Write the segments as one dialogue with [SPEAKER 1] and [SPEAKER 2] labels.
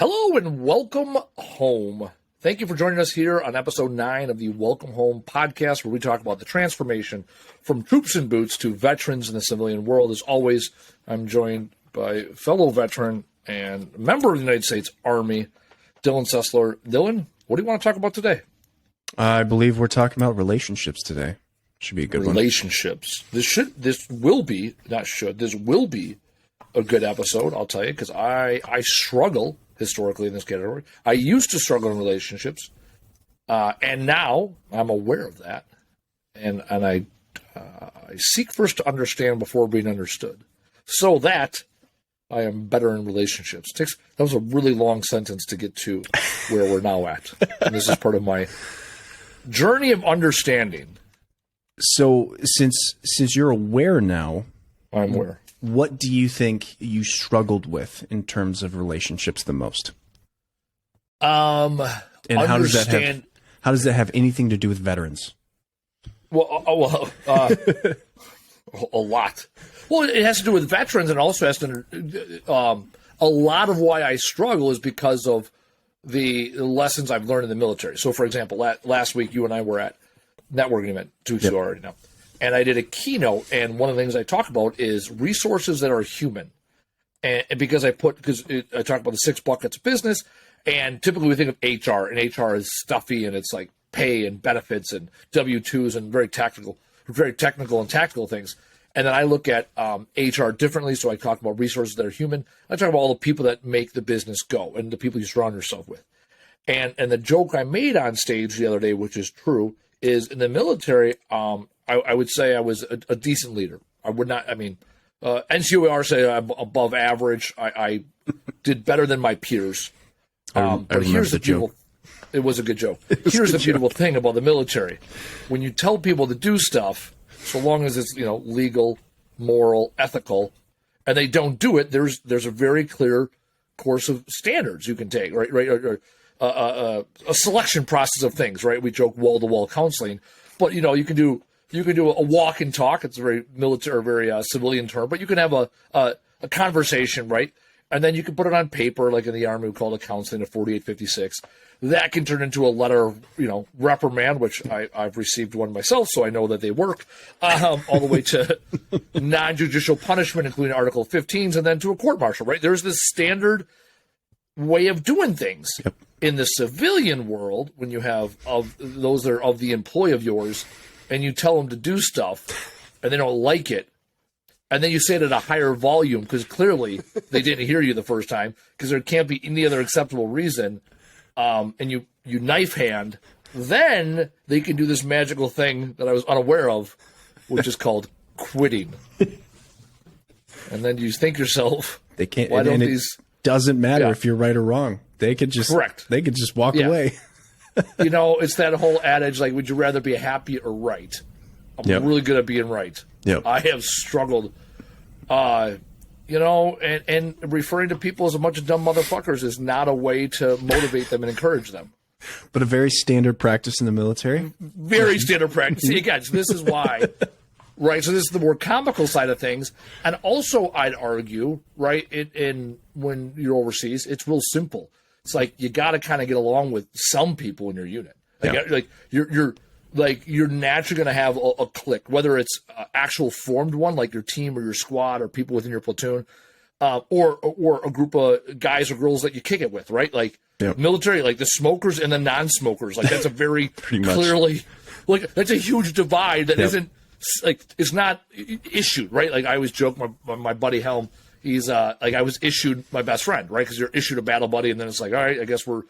[SPEAKER 1] Hello and welcome home. Thank you for joining us here on episode 9 of the Welcome Home podcast, where we talk about the transformation from troops in boots to veterans in the civilian world. As always, I'm joined by fellow veteran and member of the United States Army, Dylan Sessler. Dylan, what do you want to talk about today?
[SPEAKER 2] I believe we're talking about relationships today. Should be a good one.
[SPEAKER 1] Relationships. This will be a good episode, I'll tell you, because I struggle historically in this category. I used to struggle in relationships, and now I'm aware of that, and I seek first to understand before being understood, so that I am better in relationships. That was a really long sentence to get to where we're now at, and this is part of my journey of understanding.
[SPEAKER 2] So, since you're aware now,
[SPEAKER 1] I'm aware.
[SPEAKER 2] What do you think you struggled with in terms of relationships the most?
[SPEAKER 1] And
[SPEAKER 2] how does that have anything to do with veterans?
[SPEAKER 1] Well, a lot. Well, it has to do with veterans, and also has to. A lot of why I struggle is because of the lessons I've learned in the military. So, for example, last week you and I were at networking event 2 weeks ago already now. And I did a keynote, and one of the things I talk about is resources that are human. And because I talk about the 6 buckets of business, and typically we think of HR, and HR is stuffy, and it's like pay and benefits and W-2s and very technical and tactical things. And then I look at HR differently, so I talk about resources that are human. I talk about all the people that make the business go and the people you surround yourself with. And the joke I made on stage the other day, which is true, is in the military, I would say I was a decent leader. I would not, NCOR say I'm above average. I did better than my peers. But here's the joke. It was a good joke. Here's the beautiful thing about the military. When you tell people to do stuff, so long as it's, legal, moral, ethical, and they don't do it, there's a very clear course of standards you can take, right? Or a selection process of things, right? We joke wall-to-wall counseling, but you can do a walk and talk. It's a very military, very civilian term, but you can have a conversation, right? And then you can put it on paper, like in the Army, we call it counseling, a 4856. That can turn into a letter of, reprimand, which I've received one myself, so I know that they work, all the way to non-judicial punishment, including Article 15s, and then to a court-martial, right? There's this standard way of doing things. Yep. In the civilian world, when you have those that are of the employ of yours, and you tell them to do stuff, and they don't like it, and then you say it at a higher volume because clearly they didn't hear you the first time, because there can't be any other acceptable reason, and you knife hand, then they can do this magical thing that I was unaware of, which is called quitting. And then you think yourself,
[SPEAKER 2] they can't. Why don't these? Doesn't matter if you're right or wrong. They could just They could just walk away.
[SPEAKER 1] It's that whole adage, like, would you rather be happy or right? I'm really good at being right. Yep. I have struggled, and referring to people as a bunch of dumb motherfuckers is not a way to motivate them and encourage them.
[SPEAKER 2] But a very standard practice in the military?
[SPEAKER 1] Very standard practice. See, again, this is why, right? So this is the more comical side of things. And also, I'd argue, right, when you're overseas, it's real simple. It's like you got to kind of get along with some people in your unit. Like you're naturally going to have a clique, whether it's actual formed one, like your team or your squad or people within your platoon, or a group of guys or girls that you kick it with, right? Like military, like the smokers and the non-smokers. Like that's a very clearly, like that's a huge divide that isn't like it's not issued, right? Like I always joke, my buddy Helm. He's like I was issued my best friend, right? Because you're issued a battle buddy, and then it's like, all right, I guess we're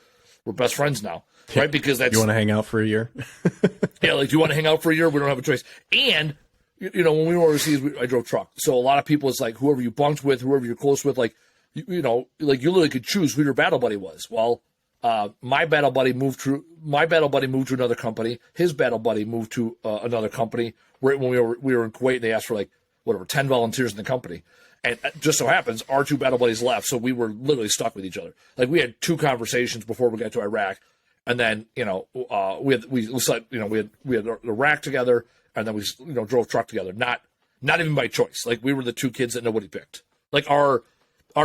[SPEAKER 1] best friends now, right? Because that's
[SPEAKER 2] you want to hang out for a year.
[SPEAKER 1] Yeah, like do you want to hang out for a year? We don't have a choice. And when we were overseas, I drove truck, so a lot of people, it's like whoever you bunked with, whoever you're close with, like like you literally could choose who your battle buddy was. Well, my battle buddy moved to another company. His battle buddy moved to another company. Right when we were in Kuwait, they asked for 10 volunteers in the company. And it just so happens our 2 battle buddies left, so we were literally stuck with each other. Like we had 2 conversations before we got to Iraq, and then we had Iraq together, and then we drove truck together. Not even by choice. Like we were the 2 kids that nobody picked. Like our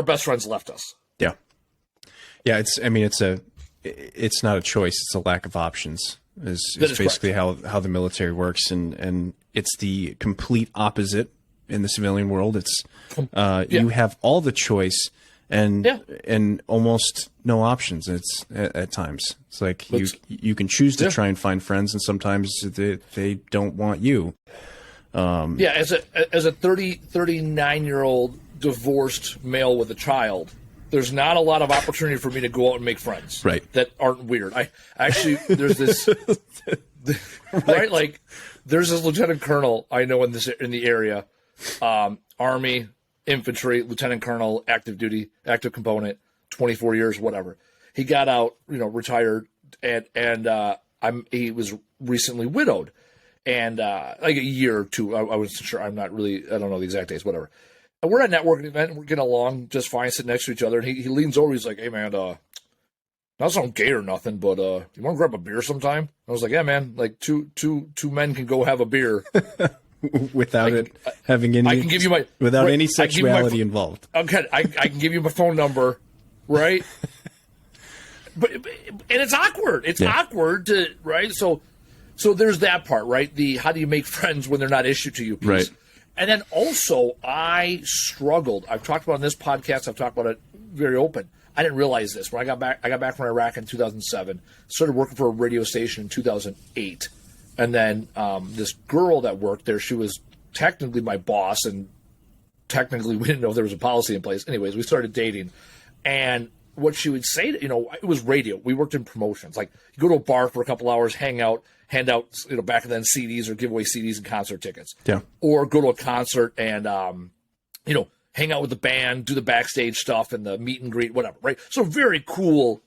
[SPEAKER 1] best friends left us.
[SPEAKER 2] Yeah. Yeah, it's not a choice. It's a lack of options. Is basically how the military works, and it's the complete opposite in the civilian world. It's you have all the choice and almost no options. It's at times it's like you can choose to try and find friends, and sometimes they don't want you.
[SPEAKER 1] As a 39-year-old divorced male with a child, there's not a lot of opportunity for me to go out and make friends, that aren't weird. I actually, there's this, right? Like, there's this lieutenant colonel I know in the area, Army, infantry, lieutenant colonel, active duty, active component, 24 years, whatever. He got out, retired, and he was recently widowed, and like a year or two. I wasn't sure. I don't know the exact dates, whatever. And we're at a networking event, and we're getting along just fine, sitting next to each other. And he leans over, he's like, "Hey, man, not sound gay or nothing, but you want to grab a beer sometime?" I was like, "Yeah, man. Like two men can go have a beer
[SPEAKER 2] without having any. I can give you without any sexuality involved.
[SPEAKER 1] Okay, I can give you my phone number, right? and it's awkward. It's awkward to So there's that part, right? The how do you make friends when they're not issue to you piece.
[SPEAKER 2] Right.
[SPEAKER 1] And then also, I struggled. I've talked about it on this podcast. I've talked about it very open. I didn't realize this. When I got back from Iraq in 2007, started working for a radio station in 2008. And then this girl that worked there, she was technically my boss, and technically we didn't know if there was a policy in place. Anyways, we started dating. And what she would say, it was radio. We worked in promotions. Like, you go to a bar for a couple hours, hang out, hand out, back then CDs or give away CDs and concert tickets.
[SPEAKER 2] Yeah.
[SPEAKER 1] Or go to a concert and, hang out with the band, do the backstage stuff and the meet and greet, whatever, right? So very cool,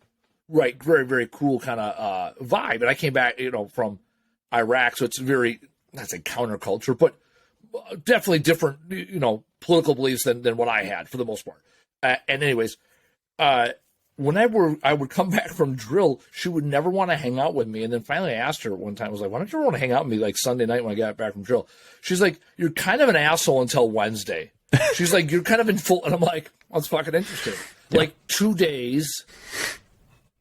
[SPEAKER 1] right? Very, very cool kind of vibe. And I came back, from Iraq, so it's very, not say counterculture, but definitely different, political beliefs than what I had for the most part. And anyways, whenever I would come back from drill, she would never want to hang out with me. And then finally I asked her one time, I was like, "Why don't you ever want to hang out with me like Sunday night when I got back from drill?" She's like, "You're kind of an asshole until Wednesday." She's like, "You're kind of in full," and I'm like, "That's fucking interesting." Yeah. Like 2 days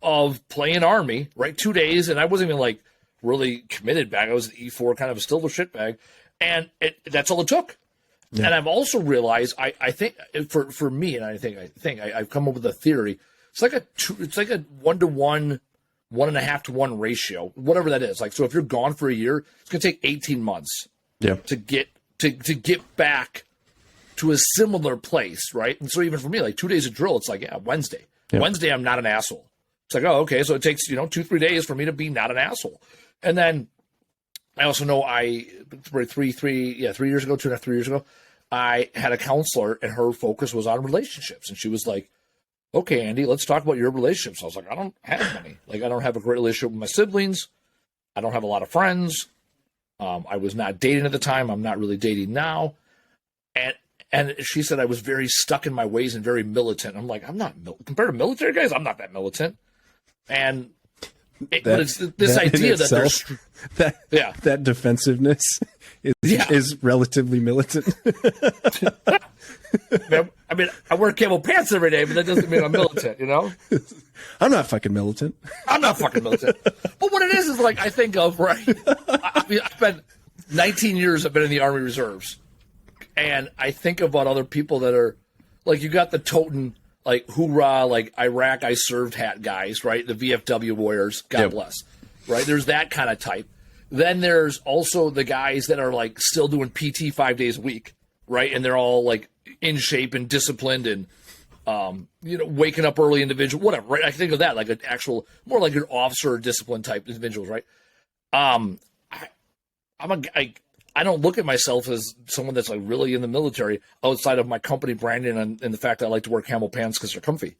[SPEAKER 1] of playing Army, right? 2 days. And I wasn't even like really committed back. I was an E4 kind of a still shit bag. And that's all it took. Yeah. And I've also realized, I think for me, and I think I've come up with a theory. It's like a 1-to-1, 1.5-to-1 ratio, whatever that is. Like, so if you're gone for a year, it's going to take 18 months to get back to a similar place, right? And so even for me, like 2 days of drill, it's like, Wednesday. Yeah. Wednesday, I'm not an asshole. It's like, oh, okay, so it takes, 2-3 days for me to be not an asshole. And then I also know 3 years ago, 2.5, 3 years ago, I had a counselor, and her focus was on relationships. And she was like, "Okay, Andy, let's talk about your relationships." I was like, "I don't have many. Like, I don't have a great relationship with my siblings. I don't have a lot of friends. I was not dating at the time. I'm not really dating now." And she said I was very stuck in my ways and very militant. I'm like, I'm not compared to military guys. I'm not that militant. And but it's this idea that
[SPEAKER 2] itself, that defensiveness is relatively militant.
[SPEAKER 1] I mean, I wear camel pants every day, but that doesn't mean I'm militant,
[SPEAKER 2] I'm not fucking militant.
[SPEAKER 1] I'm not fucking militant. But what it is like, I think of, right? I've been 19 years, I've been in the Army Reserves. And I think about other people that are, like, you got the totem, like, hoorah, like, Iraq, I served hat guys, right? The VFW warriors, God bless, right? There's that kind of type. Then there's also the guys that are, like, still doing PT 5 days a week, right? And they're all, like, in shape and disciplined and, waking up early individual, whatever, right? I think of that, like, an actual, more like an officer discipline type individuals, right? I don't look at myself as someone that's like really in the military outside of my company branding and the fact that I like to wear camel pants because they're comfy.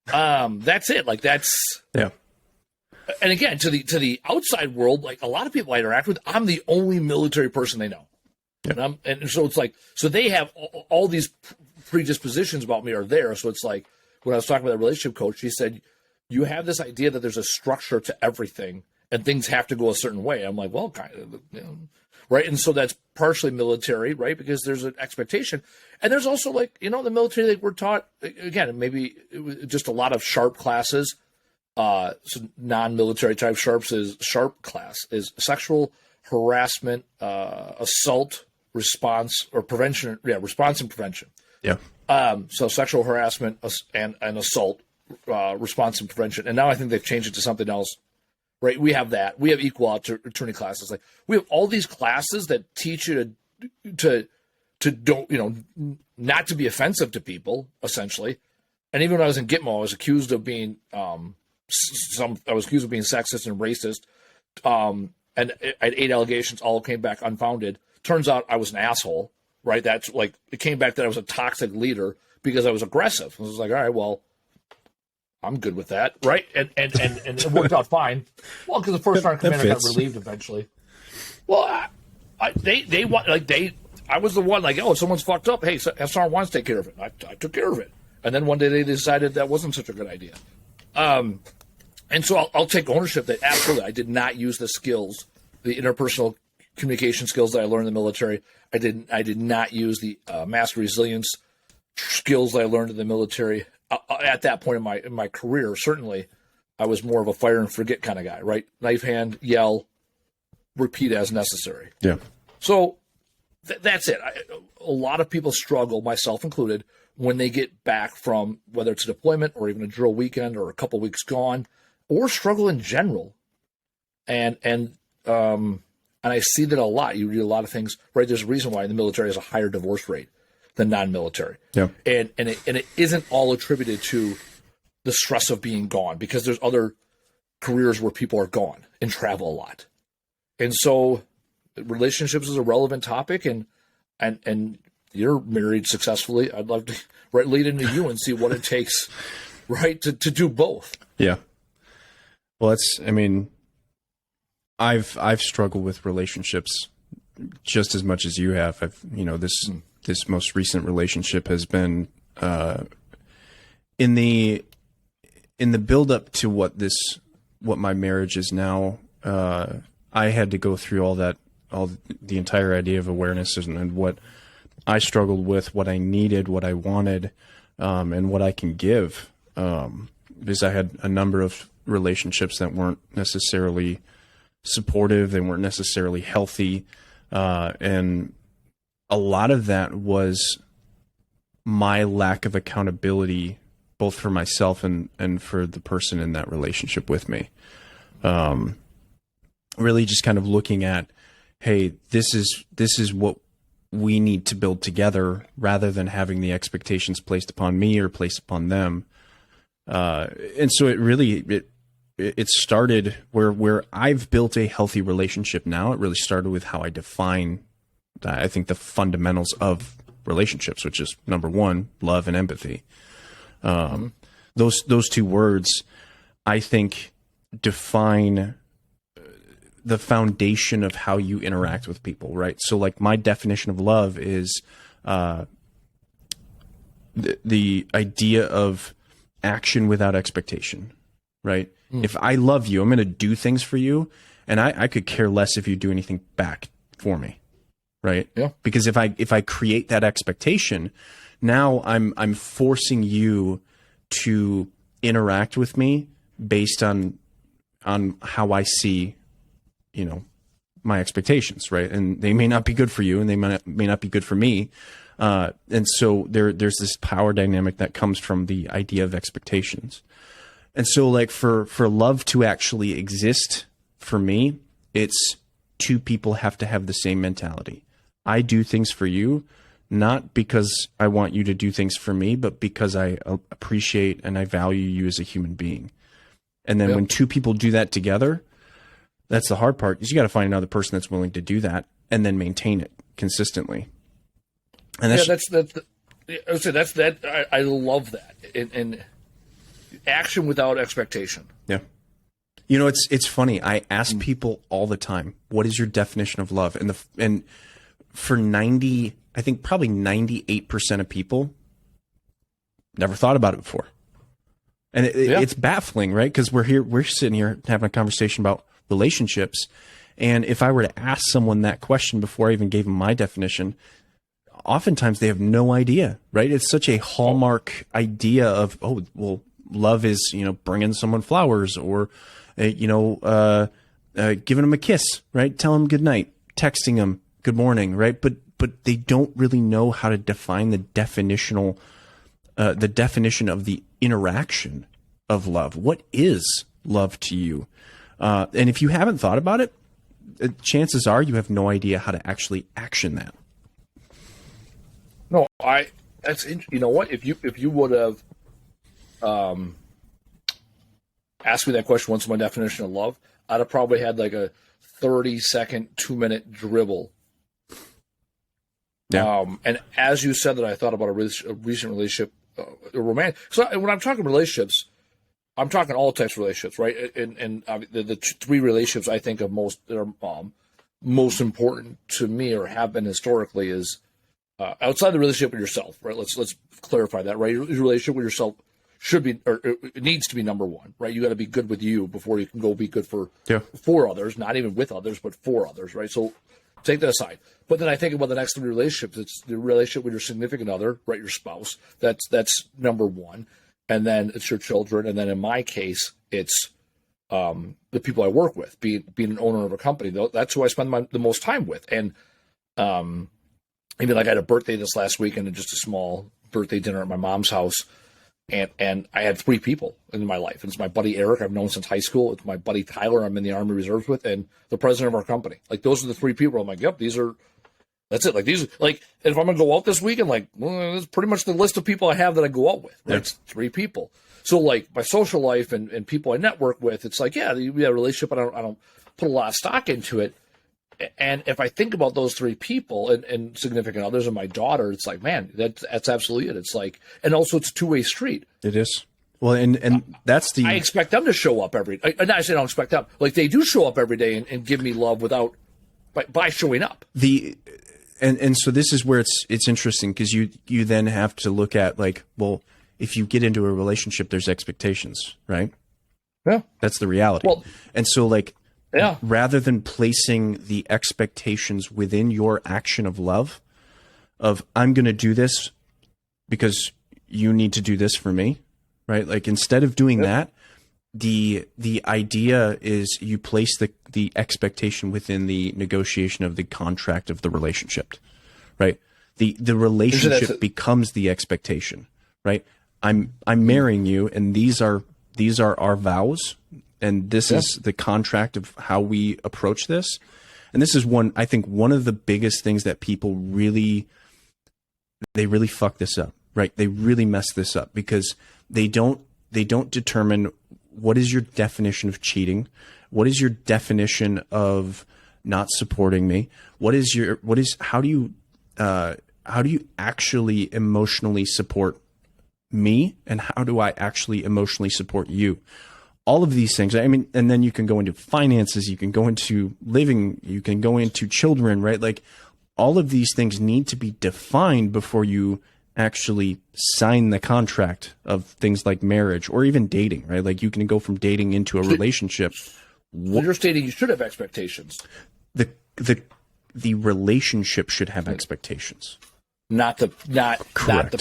[SPEAKER 1] That's it. Like, that's And again, to the outside world, like a lot of people I interact with, I'm the only military person they know. Yeah. And so it's like, so they have all these predispositions about me are there. So it's like, when I was talking with a relationship coach, she said, you have this idea that there's a structure to everything, and things have to go a certain way. I'm like, well, kind of, right? And so that's partially military, right? Because there's an expectation. And there's also like, the military, like we're taught, again, maybe it was just a lot of sharp classes. So non-military type sharp class is sexual harassment, assault, response or prevention. Yeah. Response and prevention.
[SPEAKER 2] Yeah.
[SPEAKER 1] So sexual harassment and assault, response and prevention. And now I think they've changed it to something else. Right, we have that. We have equal opportunity classes. Like we have all these classes that teach you to don't not to be offensive to people, essentially. And even when I was in Gitmo, I was accused of being sexist and racist. And I had 8 allegations, all came back unfounded. Turns out I was an asshole. Right, that's like it came back that I was a toxic leader because I was aggressive. I was like, all right, well, I'm good with that, right? And it worked out fine. Well, because the first sergeant commander got relieved eventually. Well, I was the one like, oh, someone's fucked up. Hey, have Sergeant Weins take care of it. I took care of it. And then one day they decided that wasn't such a good idea. And so I'll take ownership that absolutely I did not use the skills, the interpersonal communication skills that I learned in the military. I did not use the mass resilience skills that I learned in the military. At that point in my career, certainly, I was more of a fire and forget kind of guy, right? Knife hand, yell, repeat as necessary.
[SPEAKER 2] Yeah.
[SPEAKER 1] So that's it. A lot of people struggle, myself included, when they get back from whether it's a deployment or even a drill weekend or a couple weeks gone, or struggle in general. And I see that a lot. You read a lot of things, right? There's a reason why in the military has a higher divorce rate than non-military.
[SPEAKER 2] Yeah.
[SPEAKER 1] And it isn't all attributed to the stress of being gone, because there's other careers where people are gone and travel a lot. And so relationships is a relevant topic, and you're married successfully. I'd love to lead into you and see what it takes, right, to do both.
[SPEAKER 2] Yeah. Well, I've struggled with relationships just as much as you have. This most recent relationship has been in the build up to what my marriage is now. I had to go through all the entire idea of awareness and what I struggled with, what I needed, what I wanted, and what I can give. Because I had a number of relationships that weren't necessarily supportive, they weren't necessarily healthy, and a lot of that was my lack of accountability, both for myself and for the person in that relationship with me. Really just kind of looking at, hey, this is what we need to build together, rather than having the expectations placed upon me or placed upon them. And so it started where I've built a healthy relationship now. It really started with how I define, I think, the fundamentals of relationships, which is number one, love and empathy. Those two words, I think, define the foundation of how you interact with people, right? So like my definition of love is the idea of action without expectation, right? If I love you, I'm going to do things for you, and I could care less if you do anything back for me, right?
[SPEAKER 1] Yeah. Because
[SPEAKER 2] if I create that expectation, now I'm forcing you to interact with me based on how I see, my expectations, right? And they may not be good for you, and they may not be good for me. And so there's this power dynamic that comes from the idea of expectations. And so like for love to actually exist for me, it's two people have to have the same mentality. I do things for you, not because I want you to do things for me, but because I appreciate and I value you as a human being. And then when two people do that together, that's the hard part, is you got to find another person that's willing to do that and then maintain it consistently. And
[SPEAKER 1] that's I love that. And action without expectation.
[SPEAKER 2] Yeah. It's funny. I ask people all the time, what is your definition of love? And for I think probably 98% of people never thought about it before. And it's baffling, right? Because we're sitting here having a conversation about relationships. And if I were to ask someone that question before I even gave them my definition, oftentimes they have no idea, right? It's such a hallmark idea of, oh, well, love is, bringing someone flowers or, giving them a kiss, right? Tell them good night, texting them good morning, right? But they don't really know how to define the definition of the interaction of love. What is love to you? And if you haven't thought about it, chances are you have no idea how to actually action that.
[SPEAKER 1] No, you know what? If you would have asked me that question once, my definition of love, I'd have probably had like a 30-second, 2-minute dribble.
[SPEAKER 2] Yeah.
[SPEAKER 1] And as you said that, I thought about a recent relationship, a romantic. So when I'm talking relationships, I'm talking all types of relationships, right? And the three relationships I think of most that are most important to me or have been historically is outside the relationship with yourself, right? Let's clarify that, right? Your relationship with yourself should be, or it needs to be number one, right? You got to be good with you before you can go be good for others, not even with others, but for others, right? So take that aside. But then I think about the next three relationships. It's the relationship with your significant other, right? Your spouse. That's number one. And then it's your children. And then in my case, it's the people I work with, being an owner of a company. That's who I spend the most time with. And even like I had a birthday this last weekend and just a small birthday dinner at my mom's house. And I had three people in my life. It's my buddy Eric, I've known since high school. It's my buddy Tyler, I'm in the Army Reserves with, and the president of our company. Like, those are the three people. I'm like, yep, that's it. Like, these, like, if I'm going to go out this weekend, like, well, that's pretty much the list of people I have that I go out with. Right? It's three people. So, like, my social life and people I network with, it's like, yeah, we have a relationship. I don't put a lot of stock into it. And if I think about those three people and significant others and my daughter, it's like, man, that's absolutely it. It's like, and also it's a two-way street.
[SPEAKER 2] It is. Well, and that's the.
[SPEAKER 1] I expect them to show up every. I say I don't expect them. Like, they do show up every day and give me love by showing up.
[SPEAKER 2] And so this is where it's interesting, because you then have to look at, like, well, if you get into a relationship, there's expectations, right?
[SPEAKER 1] Yeah,
[SPEAKER 2] that's the reality. Well, and so, like.
[SPEAKER 1] Yeah.
[SPEAKER 2] Rather than placing the expectations within your action of love, of I'm going to do this because you need to do this for me, right? Like, instead of doing that, the idea is you place the expectation within the negotiation of the contract of the relationship, right? The relationship becomes the expectation, right? I'm marrying you, and these are our vows. And this is the contract of how we approach this. And this is I think one of the biggest things that people really fuck this up, right? They really mess this up because they don't determine what is your definition of cheating? What is your definition of not supporting me? How do you actually emotionally support me? And how do I actually emotionally support you? All of these things, I mean, and then you can go into finances, you can go into living, you can go into children, right? Like, all of these things need to be defined before you actually sign the contract of things like marriage or even dating, right? Like, you can go from dating into a relationship.
[SPEAKER 1] When you're stating you should have expectations.
[SPEAKER 2] The relationship should have expectations.
[SPEAKER 1] Not the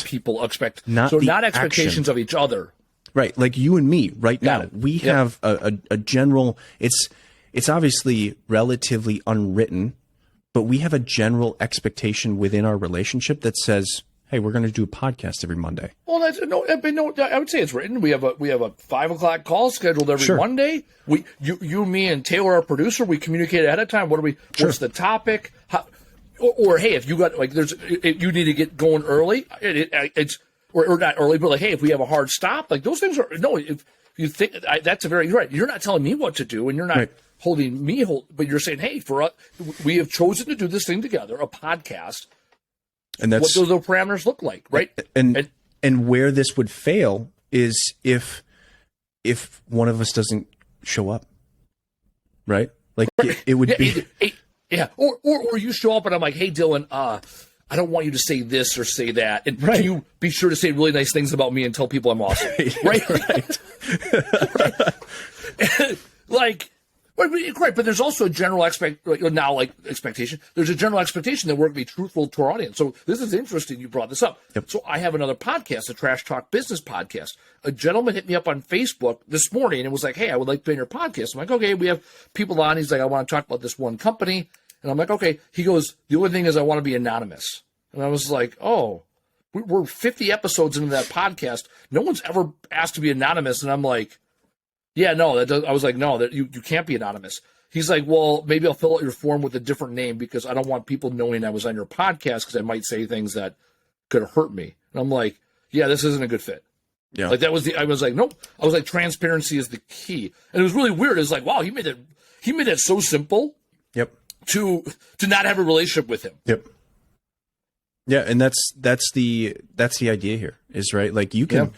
[SPEAKER 1] people expect.
[SPEAKER 2] Not
[SPEAKER 1] expectations
[SPEAKER 2] action.
[SPEAKER 1] Of each other.
[SPEAKER 2] Right, like you and me right now, we have a general. It's obviously relatively unwritten, but we have a general expectation within our relationship that says, "Hey, we're going to do a podcast every Monday."
[SPEAKER 1] Well, I would say it's written. We have a 5:00 call scheduled every Monday. You, me, and Taylor, our producer, we communicate ahead of time. What's the topic? Or hey, if you got if you need to get going early, it's. Or not early, but like, hey, if we have a hard stop, like, those things are if you think that's right. You're not telling me what to do, and you're not holding me but you're saying, hey, for us, we have chosen to do this thing together, a podcast. And that's what do those parameters look like, right?
[SPEAKER 2] And where this would fail is if one of us doesn't show up, right? Like, it would be.
[SPEAKER 1] Or you show up and I'm like, hey, Dylan, I don't want you to say this or say that. And can you be sure to say really nice things about me and tell people I'm awesome? Right? Right. Like, Right, but there's also a general expectation. There's a general expectation that we're going to be truthful to our audience. So this is interesting. You brought this up.
[SPEAKER 2] Yep.
[SPEAKER 1] So I have another podcast, a Trash Talk Business podcast. A gentleman hit me up on Facebook this morning and was like, "Hey, I would like to be on your podcast." I'm like, "Okay, we have people on." He's like, "I want to talk about this one company," and I'm like, "Okay." He goes, "The only thing is, I want to be anonymous." And I was like, "Oh, we're 50 episodes into that podcast. No one's ever asked to be anonymous," and I'm like. Yeah, no, I was like, no, that you can't be anonymous. He's like, well, maybe I'll fill out your form with a different name because I don't want people knowing I was on your podcast because I might say things that could hurt me. And I'm like, yeah, this isn't a good fit.
[SPEAKER 2] Yeah.
[SPEAKER 1] Like I was like, nope. I was like, transparency is the key. And it was really weird. It's like, wow, he made that so simple.
[SPEAKER 2] Yep.
[SPEAKER 1] To not have a relationship with him.
[SPEAKER 2] Yep. Yeah, and that's the idea here is right. Like you can. Yeah.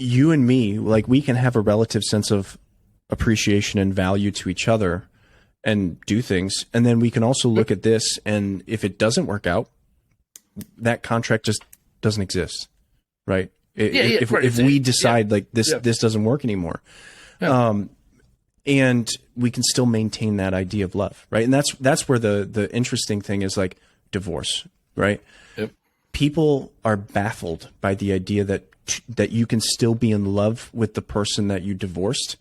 [SPEAKER 2] You and me, like we can have a relative sense of appreciation and value to each other and do things. And then we can also look at this. And if it doesn't work out, that contract just doesn't exist. Right. If we decide like this doesn't work anymore. Yeah. And we can still maintain that idea of love. Right. And that's where the interesting thing is like divorce. Right. Yep. People are baffled by the idea that you can still be in love with the person that you divorced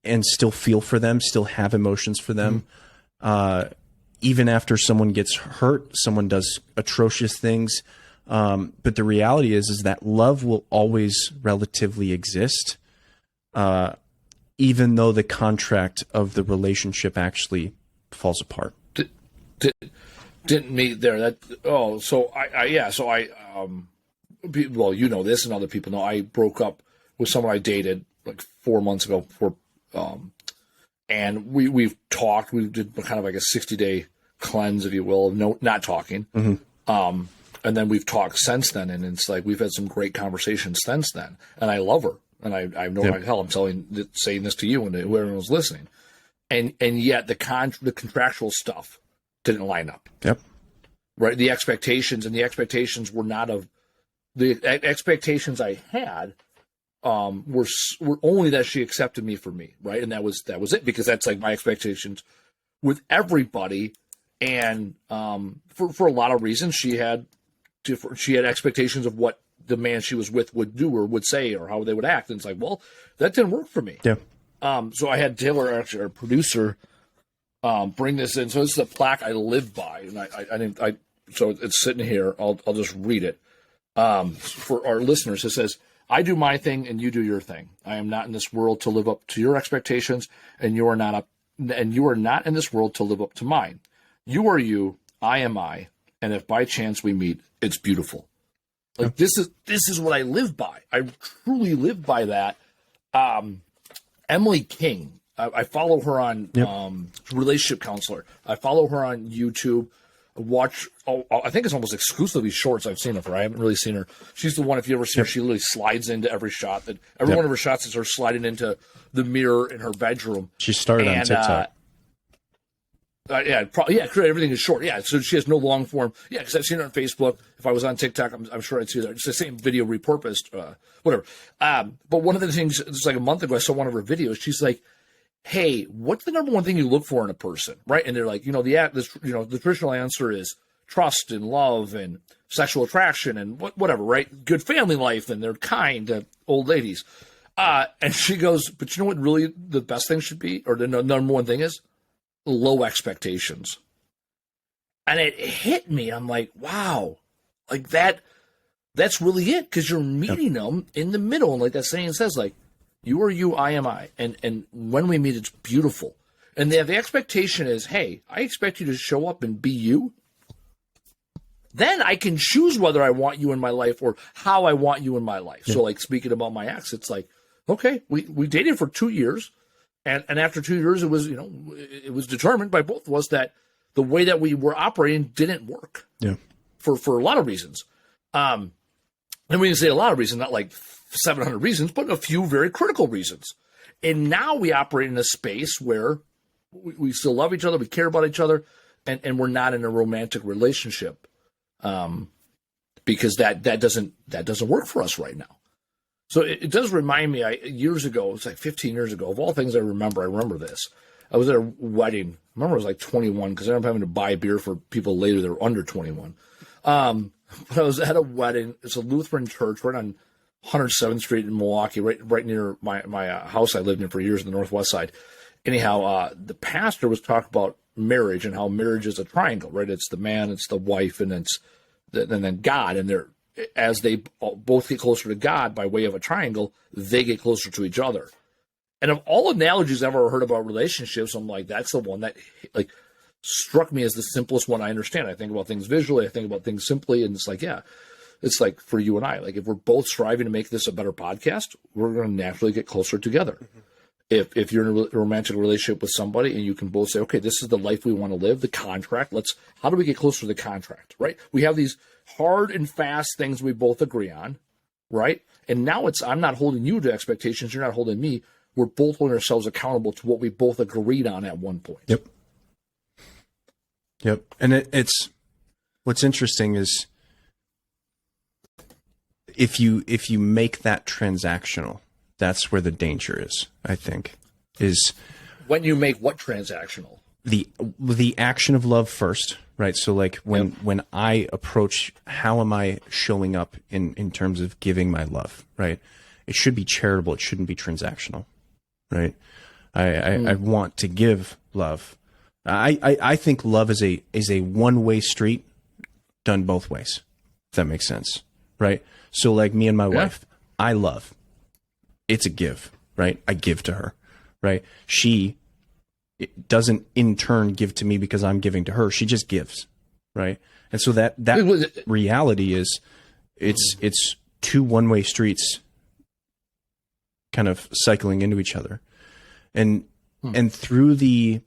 [SPEAKER 2] and still feel for them, still have emotions for them. Even after someone gets hurt, someone does atrocious things. But the reality is that love will always relatively exist. Even though the contract of the relationship actually falls apart.
[SPEAKER 1] Didn't meet there. Well, you know this and other people know I broke up with someone I dated like 4 months ago and we've talked. We did kind of like a 60-day cleanse, if you will, of not talking. Mm-hmm. And then we've talked since then, and it's like we've had some great conversations since then. And I love her, and I know like hell I'm saying this to you and whoever was listening. And yet the contractual stuff didn't line up.
[SPEAKER 2] Yep.
[SPEAKER 1] Right. The expectations were not of. The expectations I had were only that she accepted me for me, right? And that was it, because that's like my expectations with everybody. And for a lot of reasons, she had expectations of what the man she was with would do or would say or how they would act. And it's like, well, that didn't work for me.
[SPEAKER 2] Yeah.
[SPEAKER 1] So I had Taylor, actually, our producer, bring this in. So this is a plaque I live by, and so it's sitting here. I'll just read it. For our listeners, it says, I do my thing and you do your thing. I am not in this world to live up to your expectations, and you are not in this world to live up to mine. You are you, I am I, and if by chance we meet, it's beautiful. Like this is what I live by. I truly live by that. Emily King, I follow her on relationship counselor. I follow her on YouTube. I think it's almost exclusively shorts I've seen of her. I haven't really seen her. She's the one, if you ever see her, she literally slides into every shot. That every one of her shots is her sliding into the mirror in her bedroom.
[SPEAKER 2] She started on TikTok.
[SPEAKER 1] Everything is short. Yeah, so she has no long form. Yeah, because I've seen her on Facebook. If I was on TikTok, I'm sure I'd see her. It's the same video repurposed, whatever. But one of the things, it's like a month ago, I saw one of her videos. She's like, hey, what's the number one thing you look for in a person, right? And they're like, the traditional answer is trust and love and sexual attraction and whatever, right? Good family life, and they're kind to old ladies. And she goes, but you know what really the best thing should be, or the number one thing is? Low expectations. And it hit me. I'm like, wow, like that's really it, because you're meeting them in the middle. And like that saying says, like, you are you, I am I. And when we meet, it's beautiful. And the expectation is, hey, I expect you to show up and be you. Then I can choose whether I want you in my life or how I want you in my life. Yeah. So, like, speaking about my ex, it's like, okay, we dated for 2 years. And after 2 years, it was determined by both of us that the way that we were operating didn't work.
[SPEAKER 2] Yeah.
[SPEAKER 1] For a lot of reasons. And we can say a lot of reasons, not like 700 reasons, but a few very critical reasons. And now we operate in a space where we still love each other, we care about each other, and we're not in a romantic relationship, because that doesn't work for us right now. So it does remind me, years ago, it's like 15 years ago, of all things I remember this. I was at a wedding. I remember I was like 21 because I ended up having to buy beer for people later that were under 21. But I was at a wedding. It's a Lutheran church right on 107th Street in Milwaukee, right near my house I lived in for years in the Northwest Side. Anyhow, the pastor was talking about marriage and how marriage is a triangle, right? It's the man, it's the wife, and then God. And as they both get closer to God by way of a triangle, they get closer to each other. And of all analogies I've ever heard about relationships, I'm like, that's the one that like struck me as the simplest one I understand. I think about things visually, I think about things simply, and it's like, yeah, it's like for you and I, like if we're both striving to make this a better podcast, we're going to naturally get closer together. Mm-hmm. If you're in a romantic relationship with somebody and you can both say, okay, this is the life we want to live, the contract, how do we get closer to the contract, right? We have these hard and fast things we both agree on, right? And now I'm not holding you to expectations, you're not holding me. We're both holding ourselves accountable to what we both agreed on at one point.
[SPEAKER 2] Yep. And it's what's interesting is if you make that transactional, that's where the danger is, I think, is
[SPEAKER 1] when you make what transactional?
[SPEAKER 2] The action of love first, right? So like when I approach, how am I showing up in terms of giving my love, right? It should be charitable. It shouldn't be transactional, right? I want to give love. I think love is a one-way street done both ways, if that makes sense, right? So like me and my wife, I love. It's a give, right? I give to her, right? She doesn't in turn give to me because I'm giving to her. She just gives, right? And so that reality is it's two one-way streets kind of cycling into each other. And through the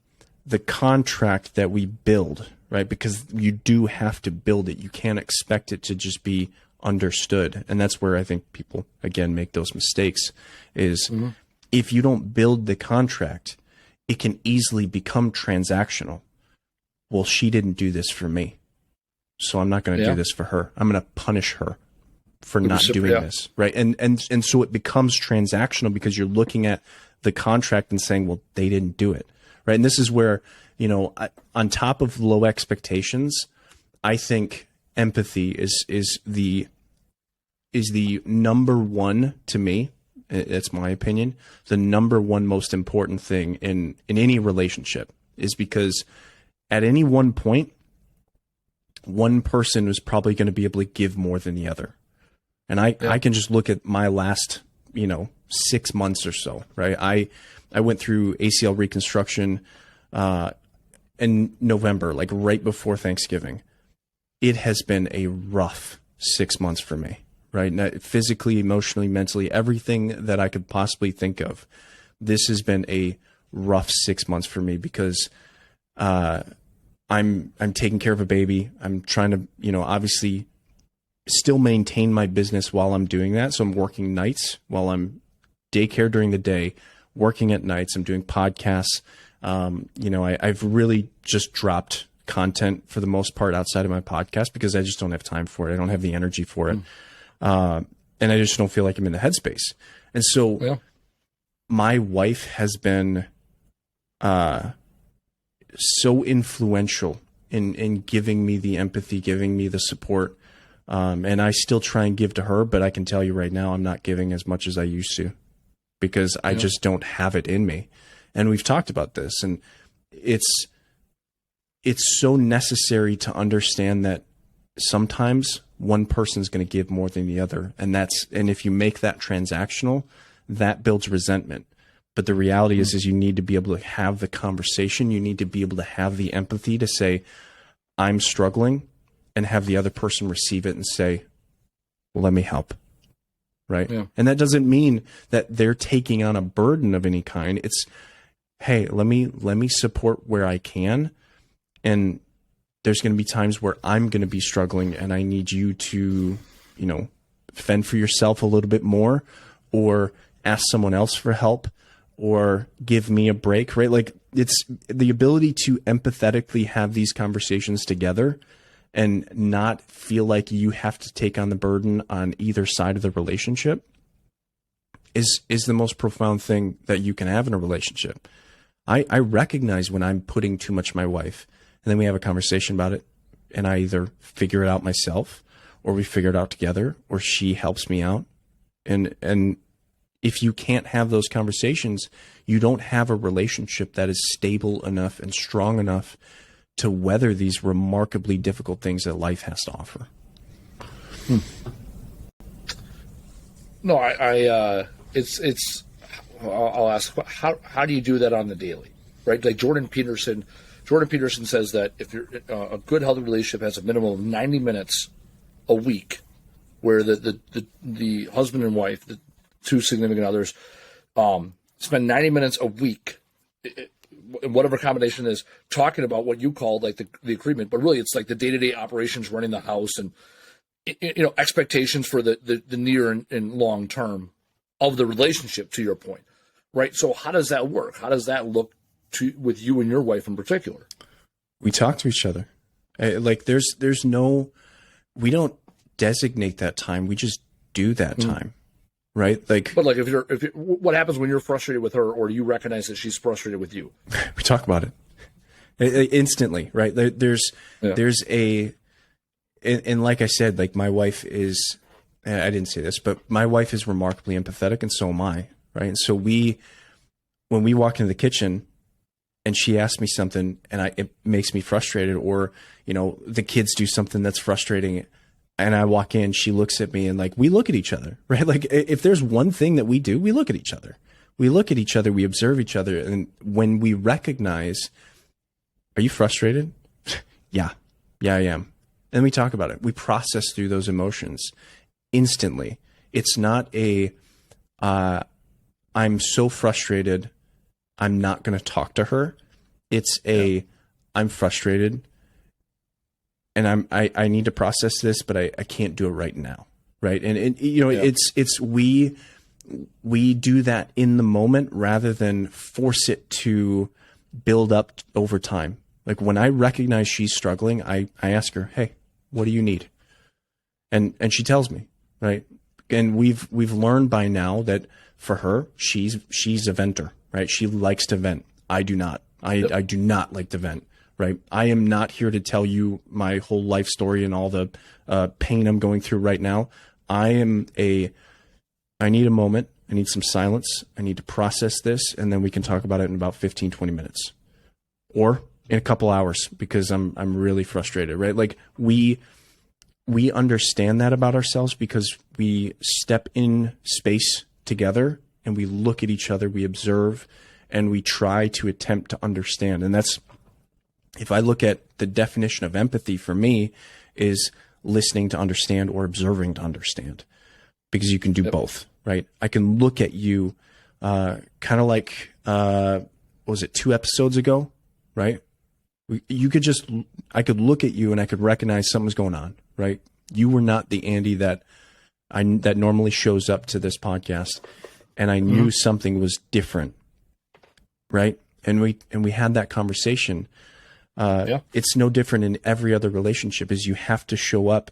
[SPEAKER 2] contract that we build, right? Because you do have to build it. You can't expect it to just be understood. And that's where I think people, again, make those mistakes is if you don't build the contract, it can easily become transactional. Well, she didn't do this for me, so I'm not going to do this for her. I'm going to punish her for not doing this, right? And so it becomes transactional because you're looking at the contract and saying, well, they didn't do it, right? And this is where, on top of low expectations, I think empathy is the number one, to me, it's my opinion, the number one most important thing in any relationship, is because at any one point, one person is probably going to be able to give more than the other. And I can just look at my last, 6 months or so, right? I went through ACL reconstruction in November, like right before Thanksgiving. It has been a rough 6 months for me, right? Physically, emotionally, mentally, everything that I could possibly think of. This has been a rough 6 months for me because I'm taking care of a baby. I'm trying to, obviously still maintain my business while I'm doing that. So I'm working nights while I'm daycare during the day, working at nights. I'm doing podcasts. I've really just dropped content for the most part outside of my podcast because I just don't have time for it. I don't have the energy for it. And I just don't feel like I'm in the headspace. And so my wife has been so influential in giving me the empathy, giving me the support. And I still try and give to her, but I can tell you right now, I'm not giving as much as I used to because I just don't have it in me. And we've talked about this, and it's so necessary to understand that sometimes one person's going to give more than the other. And if you make that transactional, that builds resentment. But the reality is you need to be able to have the conversation. You need to be able to have the empathy to say, I'm struggling, and have the other person receive it and say, well, let me help. Right. Yeah. And that doesn't mean that they're taking on a burden of any kind. It's, hey, let me support where I can. And there's going to be times where I'm going to be struggling and I need you to, fend for yourself a little bit more, or ask someone else for help, or give me a break, right? Like, it's the ability to empathetically have these conversations together and not feel like you have to take on the burden on either side of the relationship is the most profound thing that you can have in a relationship. I recognize when I'm putting too much on my wife, and then we have a conversation about it, and I either figure it out myself, or we figure it out together, or she helps me out. And if you can't have those conversations, you don't have a relationship that is stable enough and strong enough to weather these remarkably difficult things that life has to offer.
[SPEAKER 1] No, I'll ask, how do you do that on the daily, right? Like Jordan Peterson says that if you're a good, healthy relationship has a minimum of 90 minutes a week where the husband and wife, the two significant others, spend 90 minutes a week, whatever combination is, talking about what you call like the agreement, but really it's like the day-to-day operations, running the house, and expectations for the near and long term of the relationship, to your point, right? So how does that work? How does that look with you and your wife in particular?
[SPEAKER 2] We talk to each other. Like there's no, we don't designate that time. We just do that time. Right. Like,
[SPEAKER 1] but like if you're, what happens when you're frustrated with her, or you recognize that she's frustrated with you?
[SPEAKER 2] We talk about it instantly. Right. There's a, and like I said, like my wife is, I didn't say this, but my wife is remarkably empathetic, and so am I. Right. And so when we walk into the kitchen and she asks me something and it makes me frustrated, or, the kids do something that's frustrating, and I walk in, she looks at me, and like, we look at each other, right? Like if there's one thing that we do, we look at each other. We look at each other, we observe each other. And when we recognize, are you frustrated? Yeah, I am. And we talk about it. We process through those emotions instantly. It's not I'm so frustrated, I'm not going to talk to her. It's I'm frustrated, and I need to process this, but I can't do it right now. Right. And it's we do that in the moment rather than force it to build up over time. Like when I recognize she's struggling, I ask her, hey, what do you need? And she tells me, right. And we've learned by now that for her, she's a venter, right? She likes to vent. I do not. I do not like to vent. Right. I am not here to tell you my whole life story and all the pain I'm going through right now. I need a moment. I need some silence. I need to process this. And then we can talk about it in about 15, 20 minutes or in a couple hours, because I'm really frustrated. Right. Like we understand that about ourselves because we step in space together and we look at each other, we observe, and we try to attempt to understand. And that's, if I look at the definition of empathy for me, is listening to understand or observing to understand, because you can do both, right? I can look at you kind of like, what was it, 2 episodes ago, right? I could look at you and I could recognize something's going on, right? You were not the Andy that normally shows up to this podcast, and I knew something was different, right? And we had that conversation. It's no different in every other relationship, is you have to show up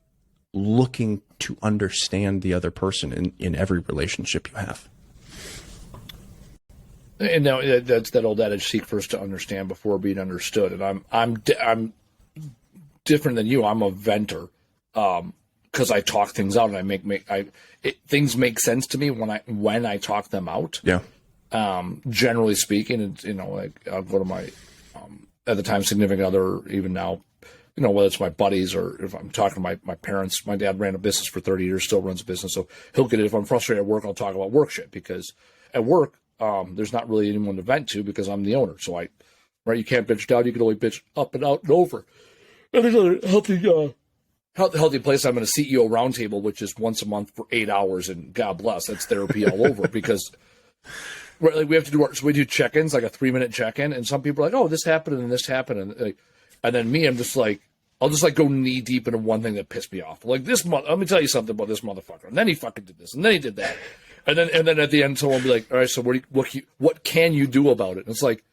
[SPEAKER 2] looking to understand the other person in every relationship you have.
[SPEAKER 1] And now that's that old adage: seek first to understand before being understood. And I'm different than you. I'm a venter, because I talk things out, and things make sense to me when I talk them out. Yeah. Generally speaking, like I'll go to my at the time significant other, even now, whether it's my buddies or if I'm talking to my parents. My dad ran a business for 30 years, still runs a business. So he'll get it. If I'm frustrated at work, I'll talk about work shit, because at work, there's not really anyone to vent to because I'm the owner. So you can't bitch down. You can only bitch up and out and over. And there's a healthy place. I'm in a CEO roundtable, which is once a month for 8 hours, and God bless, that's therapy all over, because we have to do we do check-ins, like a 3-minute check-in, and some people are like, oh, this happened and this happened, and then me, I'm just like, I'll just like go knee deep into one thing that pissed me off. Like let me tell you something about this motherfucker, and then he fucking did this, and then he did that, and then at the end, someone will be like, all right, so what can you do about it? And it's like,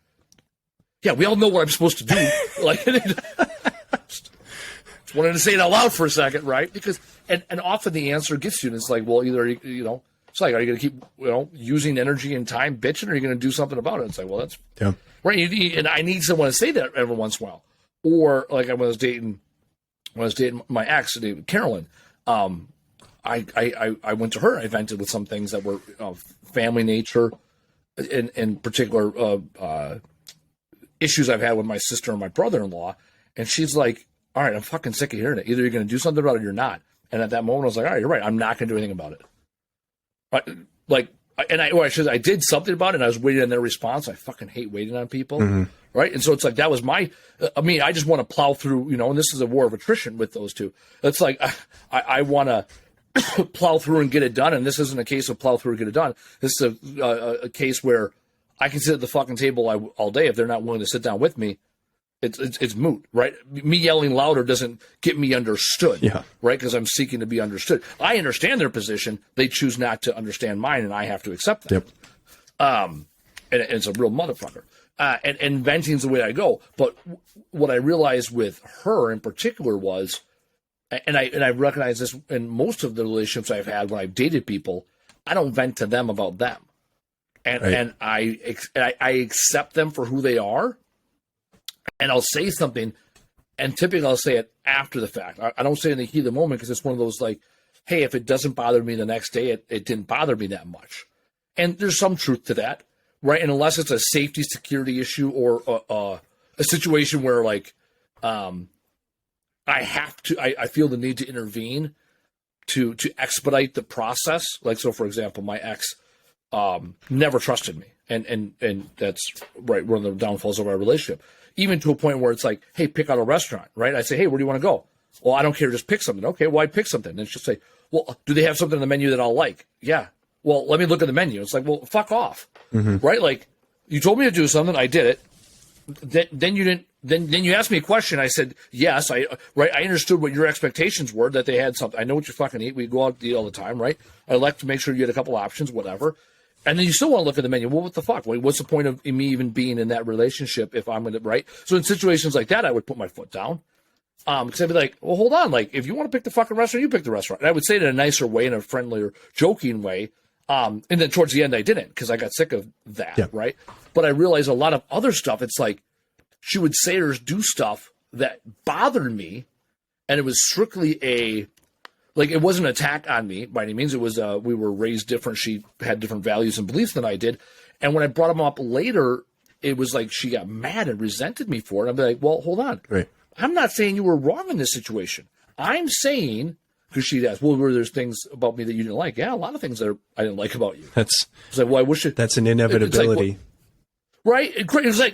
[SPEAKER 1] yeah, we all know what I'm supposed to do. Like, just wanted to say it out loud for a second, right? Because and often the answer gets you, and it's like, well, either It's like, are you going to keep, using energy and time bitching, or are you going to do something about it? It's like, well, that's right. And I need someone to say that every once in a while. Or like when I was dating my ex, Carolyn, I went to her. I vented with some things that were family nature, in particular issues I've had with my sister and my brother-in-law. And she's like, all right, I'm fucking sick of hearing it. Either you're going to do something about it or you're not. And at that moment, I was like, all right, you're right. I'm not going to do anything about it. I did something about it, and I was waiting on their response. I fucking hate waiting on people, right? And so it's like, that was I just want to plow through, and this is a war of attrition with those two. It's like, I want to plow through and get it done, and this isn't a case of plow through and get it done. This is a case where I can sit at the fucking table all day. If they're not willing to sit down with me, it's moot, right? Me yelling louder doesn't get me understood, right? Because I'm seeking to be understood. I understand their position. They choose not to understand mine, and I have to accept that. And it's a real motherfucker. And venting's the way I go. But what I realized with her in particular was, and I recognize this in most of the relationships I've had when I've dated people, I don't vent to them about them, and I accept them for who they are. And I'll say something, and typically I'll say it after the fact. I don't say it in the heat of the moment, because it's one of those like, hey, if it doesn't bother me the next day, it didn't bother me that much. And there's some truth to that, right? And unless it's a safety, security issue or a situation where like I feel the need to intervene to expedite the process. Like, so for example, my ex never trusted me. And that's right, one of the downfalls of our relationship. Even to a point where it's like, hey, pick out a restaurant, right? I say, hey, where do you want to go? Well, I don't care, just pick something. Okay, well, I pick something. And she'll say, well, do they have something on the menu that I'll like? Yeah. Well, let me look at the menu. It's like, well, fuck off, right? Like, you told me to do something, I did it. Then you didn't. Then you asked me a question. I said yes. I understood what your expectations were, that they had something. I know what you fucking eat. We go out to eat all the time, right? I like to make sure you had a couple options, whatever. And then you still want to look at the menu. Well, what the fuck? What's the point of me even being in that relationship if I'm going to, right? So in situations like that, I would put my foot down. Because I'd be like, well, hold on. Like, if you want to pick the fucking restaurant, you pick the restaurant. And I would say it in a nicer way, in a friendlier, joking way. And then towards the end, I didn't, because I got sick of that, right? But I realized a lot of other stuff, it's like she would say or do stuff that bothered me, and it was strictly like, it wasn't an attack on me by any means. It was, we were raised different. She had different values and beliefs than I did. And when I brought them up later, it was like she got mad and resented me for it. I'd be like, well, hold on. Right. I'm not saying you were wrong in this situation. I'm saying, because she'd ask, well, were there things about me that you didn't like? Yeah, a lot of things that I didn't like about you. It's like, well, I wish it.
[SPEAKER 2] That's an inevitability.
[SPEAKER 1] Like, well, right? It's like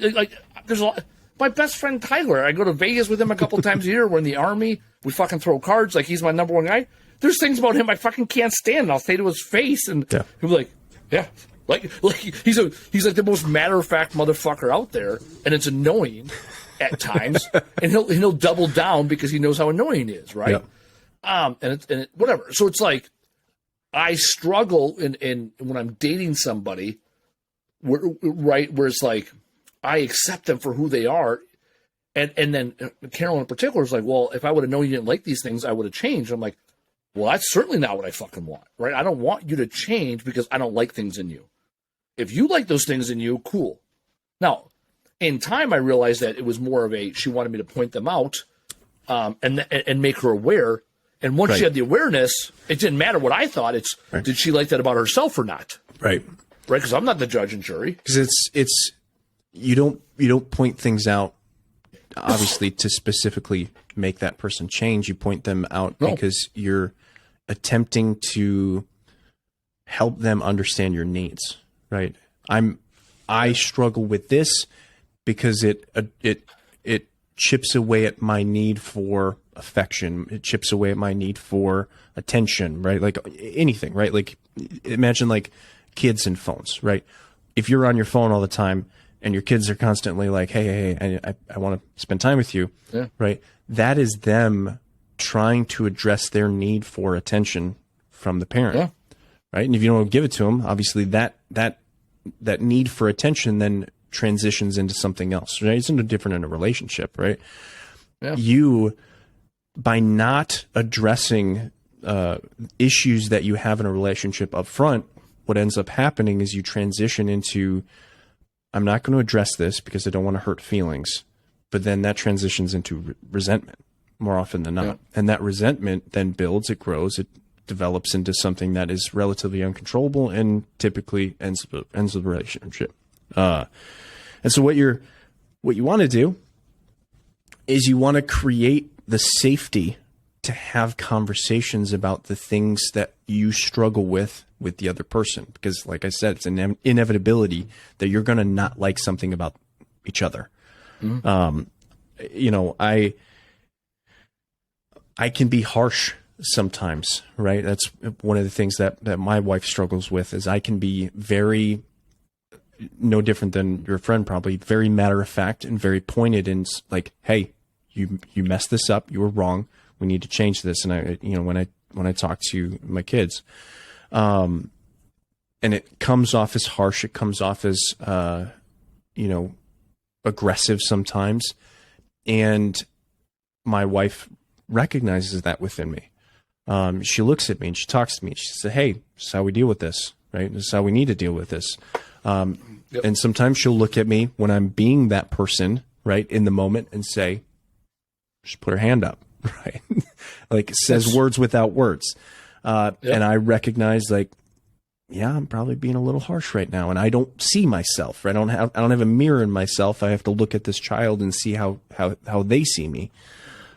[SPEAKER 1] there's a lot. My best friend Tyler, I go to Vegas with him a couple times a year. We're in the Army. We fucking throw cards. Like, he's my number one guy. There's things about him I fucking can't stand. I'll say to his face, and he'll be like, yeah. Like he's like the most matter-of-fact motherfucker out there, and it's annoying at times. And he'll double down because he knows how annoying he is, right? Yeah. And whatever. So it's like, I struggle in when I'm dating somebody, where it's like, I accept them for who they are. And then Carol in particular is like, well, if I would have known you didn't like these things, I would have changed. I'm like, well, that's certainly not what I fucking want, right? I don't want you to change because I don't like things in you. If you like those things in you, cool. Now, in time, I realized that it was more of she wanted me to point them out and make her aware. And once she had the awareness, it didn't matter what I thought. It's, did she like that about herself or not?
[SPEAKER 2] Right.
[SPEAKER 1] Right, because I'm not the judge and jury.
[SPEAKER 2] Because it's you don't point things out, obviously, to specifically make that person change. You point them out because you're attempting to help them understand your needs, right? I struggle with this because it chips away at my need for affection. It chips away at my need for attention, right? Like anything, right? Like, imagine like kids and phones, right? If you're on your phone all the time and your kids are constantly like, hey, I want to spend time with you, right? That is them trying to address their need for attention from the parent, right? And if you don't give it to them, obviously that need for attention then transitions into something else, right? It's no different in a relationship, right? Yeah. You, by not addressing issues that you have in a relationship up front, what ends up happening is you transition into, I'm not going to address this because I don't want to hurt feelings. But then that transitions into resentment more often than not. Yeah. And that resentment then builds, it grows, it develops into something that is relatively uncontrollable and typically ends the relationship. And so what you want to do is you want to create the safety to have conversations about the things that you struggle with the other person. Because like I said, it's an inevitability that you're going to not like something about each other. Mm-hmm. You know, I can be harsh sometimes, right? That's one of the things that my wife struggles with, is I can be very, no different than your friend, probably very matter of fact and very pointed and like, hey, you messed this up. You were wrong. We need to change this. And I, you know, when I talk to my kids, and it comes off as harsh, it comes off as, you know, aggressive sometimes. And my wife recognizes that within me. She looks at me and she talks to me. She says, hey, this is how we deal with this, right? This is how we need to deal with this. Yep. And sometimes she'll look at me when I'm being that person, right, in the moment and say, just put her hand up, right? Like says words without words. Yep. And I recognize, like, yeah, I'm probably being a little harsh right now. And I don't see myself, right? I don't have a mirror in myself. I have to look at this child and see how they see me.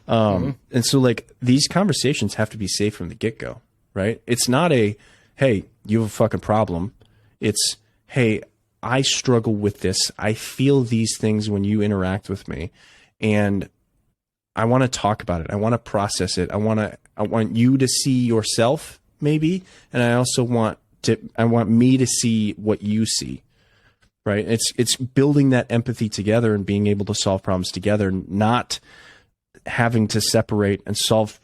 [SPEAKER 2] And so like these conversations have to be safe from the get-go, right? It's not a, hey, you have a fucking problem. It's, hey, I struggle with this. I feel these things when you interact with me, and I want to talk about it. I want to process it. I want you to see yourself maybe. And I also want me to see what you see, right? It's building that empathy together and being able to solve problems together, not having to separate and solve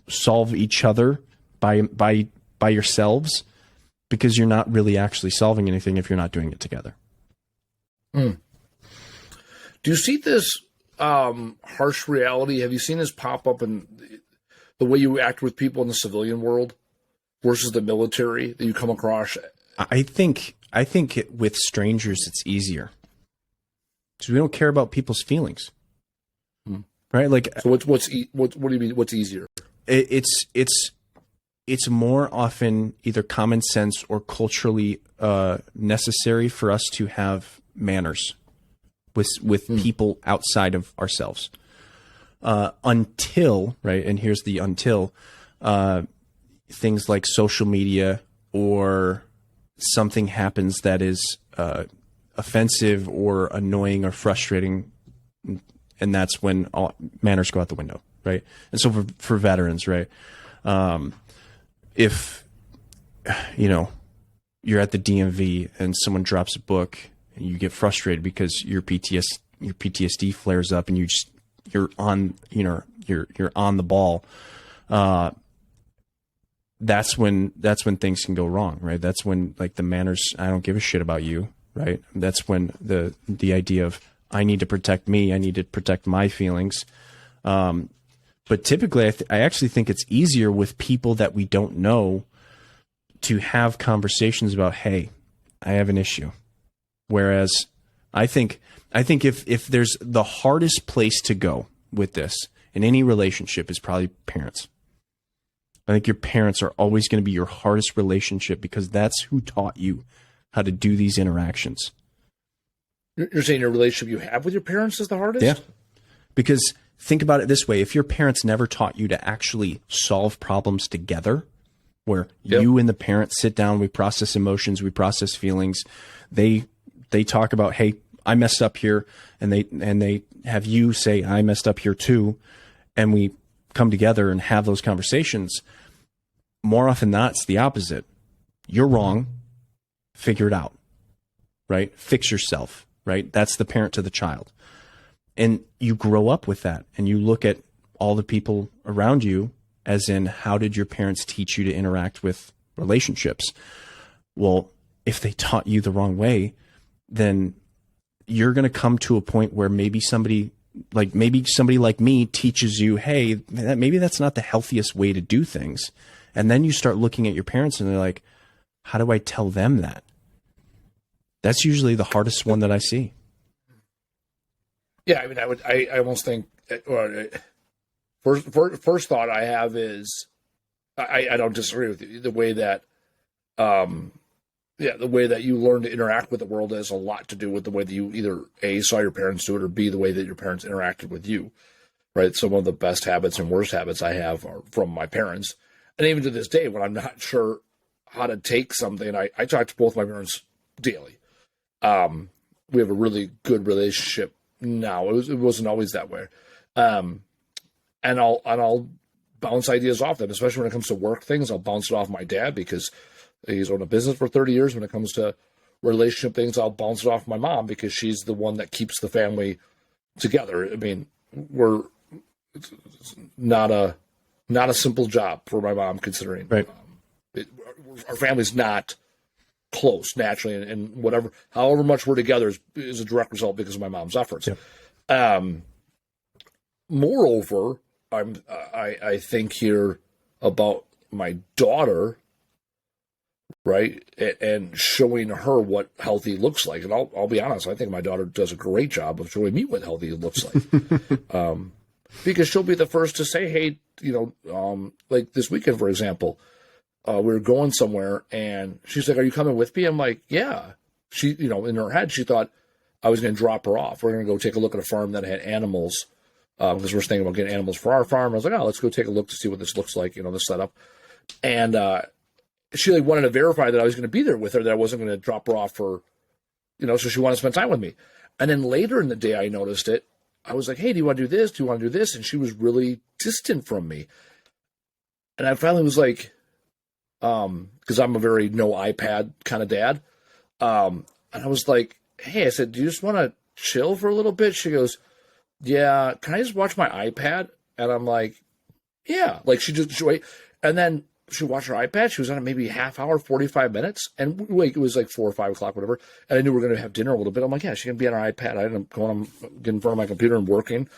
[SPEAKER 2] each other by yourselves, because you're not really actually solving anything if you're not doing it together.
[SPEAKER 1] Do you see this harsh reality? Have you seen this pop up in the way you act with people in the civilian world versus the military that you come across?
[SPEAKER 2] I think with strangers it's easier because we don't care about people's feelings, right? Like,
[SPEAKER 1] so what do you mean? What's easier?
[SPEAKER 2] It's more often either common sense or culturally necessary for us to have manners with people outside of ourselves. Until, right, and here's the until, things like social media or something happens that is offensive or annoying or frustrating, and that's when all manners go out the window, right? And so for veterans, right, if, you know, you're at the DMV and someone drops a book and you get frustrated because your PTSD flares up and you're on the ball. That's when things can go wrong, right? That's when, like, the manners, I don't give a shit about you, right? That's when the idea of I need to protect me, I need to protect my feelings. But typically, I actually think it's easier with people that we don't know to have conversations about, hey, I have an issue. Whereas I think if there's the hardest place to go with this in any relationship is probably parents. I think your parents are always going to be your hardest relationship because that's who taught you how to do these interactions.
[SPEAKER 1] You're saying your relationship you have with your parents is the hardest?
[SPEAKER 2] Yeah. Because think about it this way. If your parents never taught you to actually solve problems together, where you and the parent sit down, we process emotions, we process feelings, they talk about, hey, I messed up here, and they have you say, I messed up here too, and we come together and have those conversations. More often than not, it's the opposite. You're wrong. Figure it out, right? Fix yourself, right? That's the parent to the child. And you grow up with that, and you look at all the people around you as in, how did your parents teach you to interact with relationships? Well, if they taught you the wrong way, then you're going to come to a point where maybe somebody like me teaches you, hey, maybe that's not the healthiest way to do things. And then you start looking at your parents and they're like, how do I tell them that? That's usually the hardest one that I see.
[SPEAKER 1] Yeah, I mean, I almost think, first thought I have is, I don't disagree with you. The way that, the way that you learn to interact with the world has a lot to do with the way that you either A, saw your parents do it, or B, the way that your parents interacted with you, right? Some of the best habits and worst habits I have are from my parents. And even to this day, when I'm not sure how to take something, I talk to both my parents daily. We have a really good relationship now. It wasn't always that way. And I'll bounce ideas off them, especially when it comes to work things. I'll bounce it off my dad because he's owned a business for 30 years. When it comes to relationship things, I'll bounce it off my mom because she's the one that keeps the family together. I mean, it's not a simple job for my mom, considering
[SPEAKER 2] right.
[SPEAKER 1] Our family's not close naturally, and however much we're together is a direct result because of my mom's efforts. Yeah. Moreover, I think here about my daughter, right, and showing her what healthy looks like. And I'll be honest, I think my daughter does a great job of showing me what healthy looks like. Because she'll be the first to say, hey, like this weekend, for example, we were going somewhere and she's like, are you coming with me? I'm like, yeah. She, in her head, she thought I was going to drop her off. We're going to go take a look at a farm that had animals, because we're thinking about getting animals for our farm. I was like, oh, let's go take a look to see what this looks like, this setup. And she wanted to verify that I was going to be there with her, that I wasn't going to drop her off for, so she wanted to spend time with me. And then later in the day, I noticed it. I was like, hey, do you want to do this? Do you want to do this? And she was really distant from me. And I finally was like, because I'm a very no iPad kind of dad. And I was like, hey, I said, do you just want to chill for a little bit? She goes, yeah, can I just watch my iPad? And I'm like, yeah. Like she wait. And then she watched her iPad. She was on it maybe half hour, 45 minutes. And it was like 4 or 5 o'clock, whatever. And I knew we were going to have dinner a little bit. I'm like, yeah, she can be on her iPad. I ended up going, getting in front of my computer and working.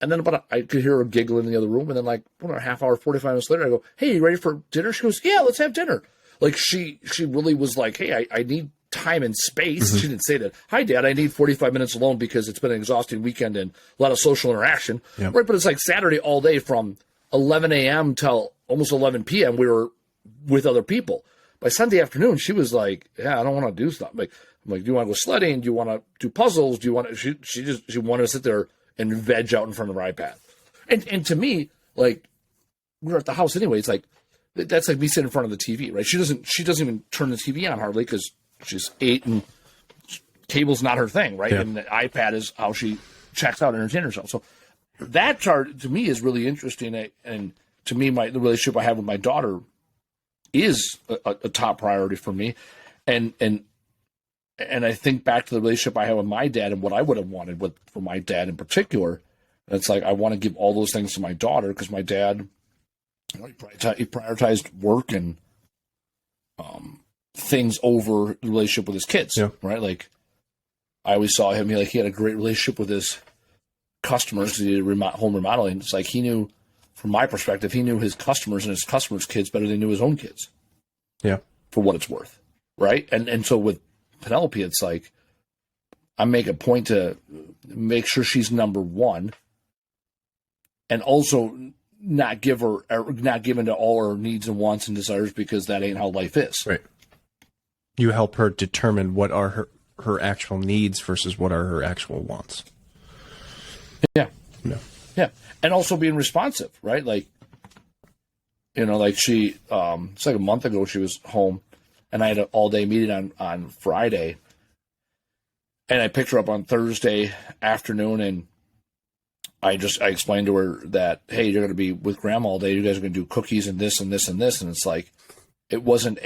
[SPEAKER 1] And then I could hear her giggling in the other room. And then a half hour, 45 minutes later, I go, hey, you ready for dinner? She goes, yeah, let's have dinner. Like she really was like, hey, I need time and space. Mm-hmm. She didn't say that. Hi, Dad, I need 45 minutes alone because it's been an exhausting weekend and a lot of social interaction. Yep. Right, but it's like Saturday all day from 11 a.m. till almost 11 p.m. we were with other people. By Sunday afternoon, she was like, yeah, I don't want to do stuff. I'm like, do you want to go sledding? Do you want to do puzzles? Do you want to, she wanted to sit there and veg out in front of her iPad. And to me, like, we're at the house anyway. It's like, that's like me sitting in front of the TV, right? She doesn't even turn the TV on hardly because she's 8 and cable's not her thing, right? Yeah. And the iPad is how she checks out and entertains herself. So that chart to me is really interesting. And to me, the relationship I have with my daughter is a top priority for me. And I think back to the relationship I had with my dad and what I would have wanted for my dad in particular. And it's like, I want to give all those things to my daughter because my dad, he prioritized work and things over the relationship with his kids, yeah. Right? Like, I always saw him, he had a great relationship with his customers because he did home remodeling. It's like he knew, from my perspective, he knew his customers and his customers' kids better than he knew his own kids.
[SPEAKER 2] Yeah.
[SPEAKER 1] For what it's worth, right? And so with Penelope, it's like, I make a point to make sure she's number one and also not give into all her needs and wants and desires because that ain't how life is.
[SPEAKER 2] Right. You help her determine what are her actual needs versus what are her actual wants.
[SPEAKER 1] Yeah.
[SPEAKER 2] No.
[SPEAKER 1] Yeah. And also being responsive, right? Like, like she, it's like a month ago she was home and I had an all-day meeting on Friday. And I picked her up on Thursday afternoon and I explained to her that, hey, you're going to be with Grandma all day. You guys are going to do cookies and this and this and this. And it's like, it wasn't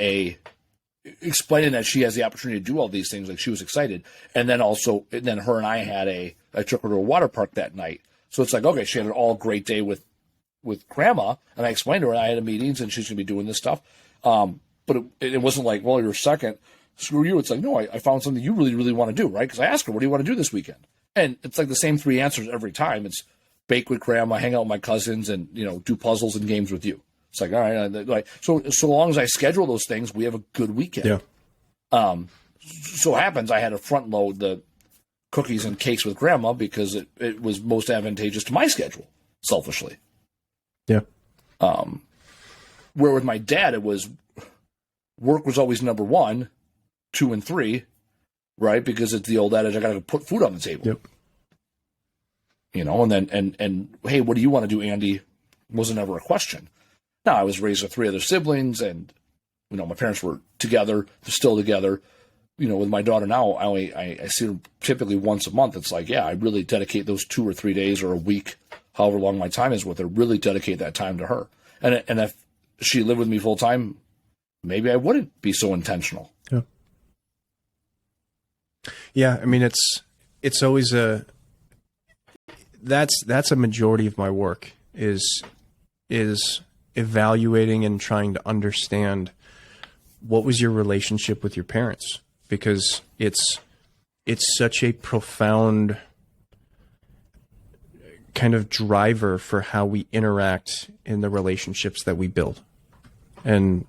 [SPEAKER 1] explaining that she has the opportunity to do all these things. Like she was excited. And then her and I took her to a water park that night. So it's like, okay, she had an all great day with Grandma. And I explained to her I had meetings and she's going to be doing this stuff. But it wasn't like, well, you're second. Screw you. It's like, no, I found something you really, really want to do, right? Because I asked her, what do you want to do this weekend? And it's like the same 3 answers every time. It's bake with Grandma, hang out with my cousins, and do puzzles and games with you. It's like, all right, so long as I schedule those things, we have a good weekend.
[SPEAKER 2] Yeah.
[SPEAKER 1] so happens I had to front load the cookies and cakes with grandma because it was most advantageous to my schedule, selfishly.
[SPEAKER 2] Yeah.
[SPEAKER 1] Where with my dad, it was work was always number 1, 2, and 3, right? Because it's the old adage, I got to put food on the table.
[SPEAKER 2] Yep.
[SPEAKER 1] You know, and then, and hey, what do you want to do, Andy? Wasn't ever a question. Now, I was raised with 3 other siblings, and, you know, my parents were together, they're still together. You know, with my daughter now, I see her typically once a month. It's like, yeah, I really dedicate those 2 or 3 days or a week, however long my time is with her, really dedicate that time to her. And if she lived with me full time, maybe I wouldn't be so intentional.
[SPEAKER 2] Yeah. Yeah. I mean, it's always that's a majority of my work is evaluating and trying to understand what was your relationship with your parents, because it's such a profound kind of driver for how we interact in the relationships that we build. And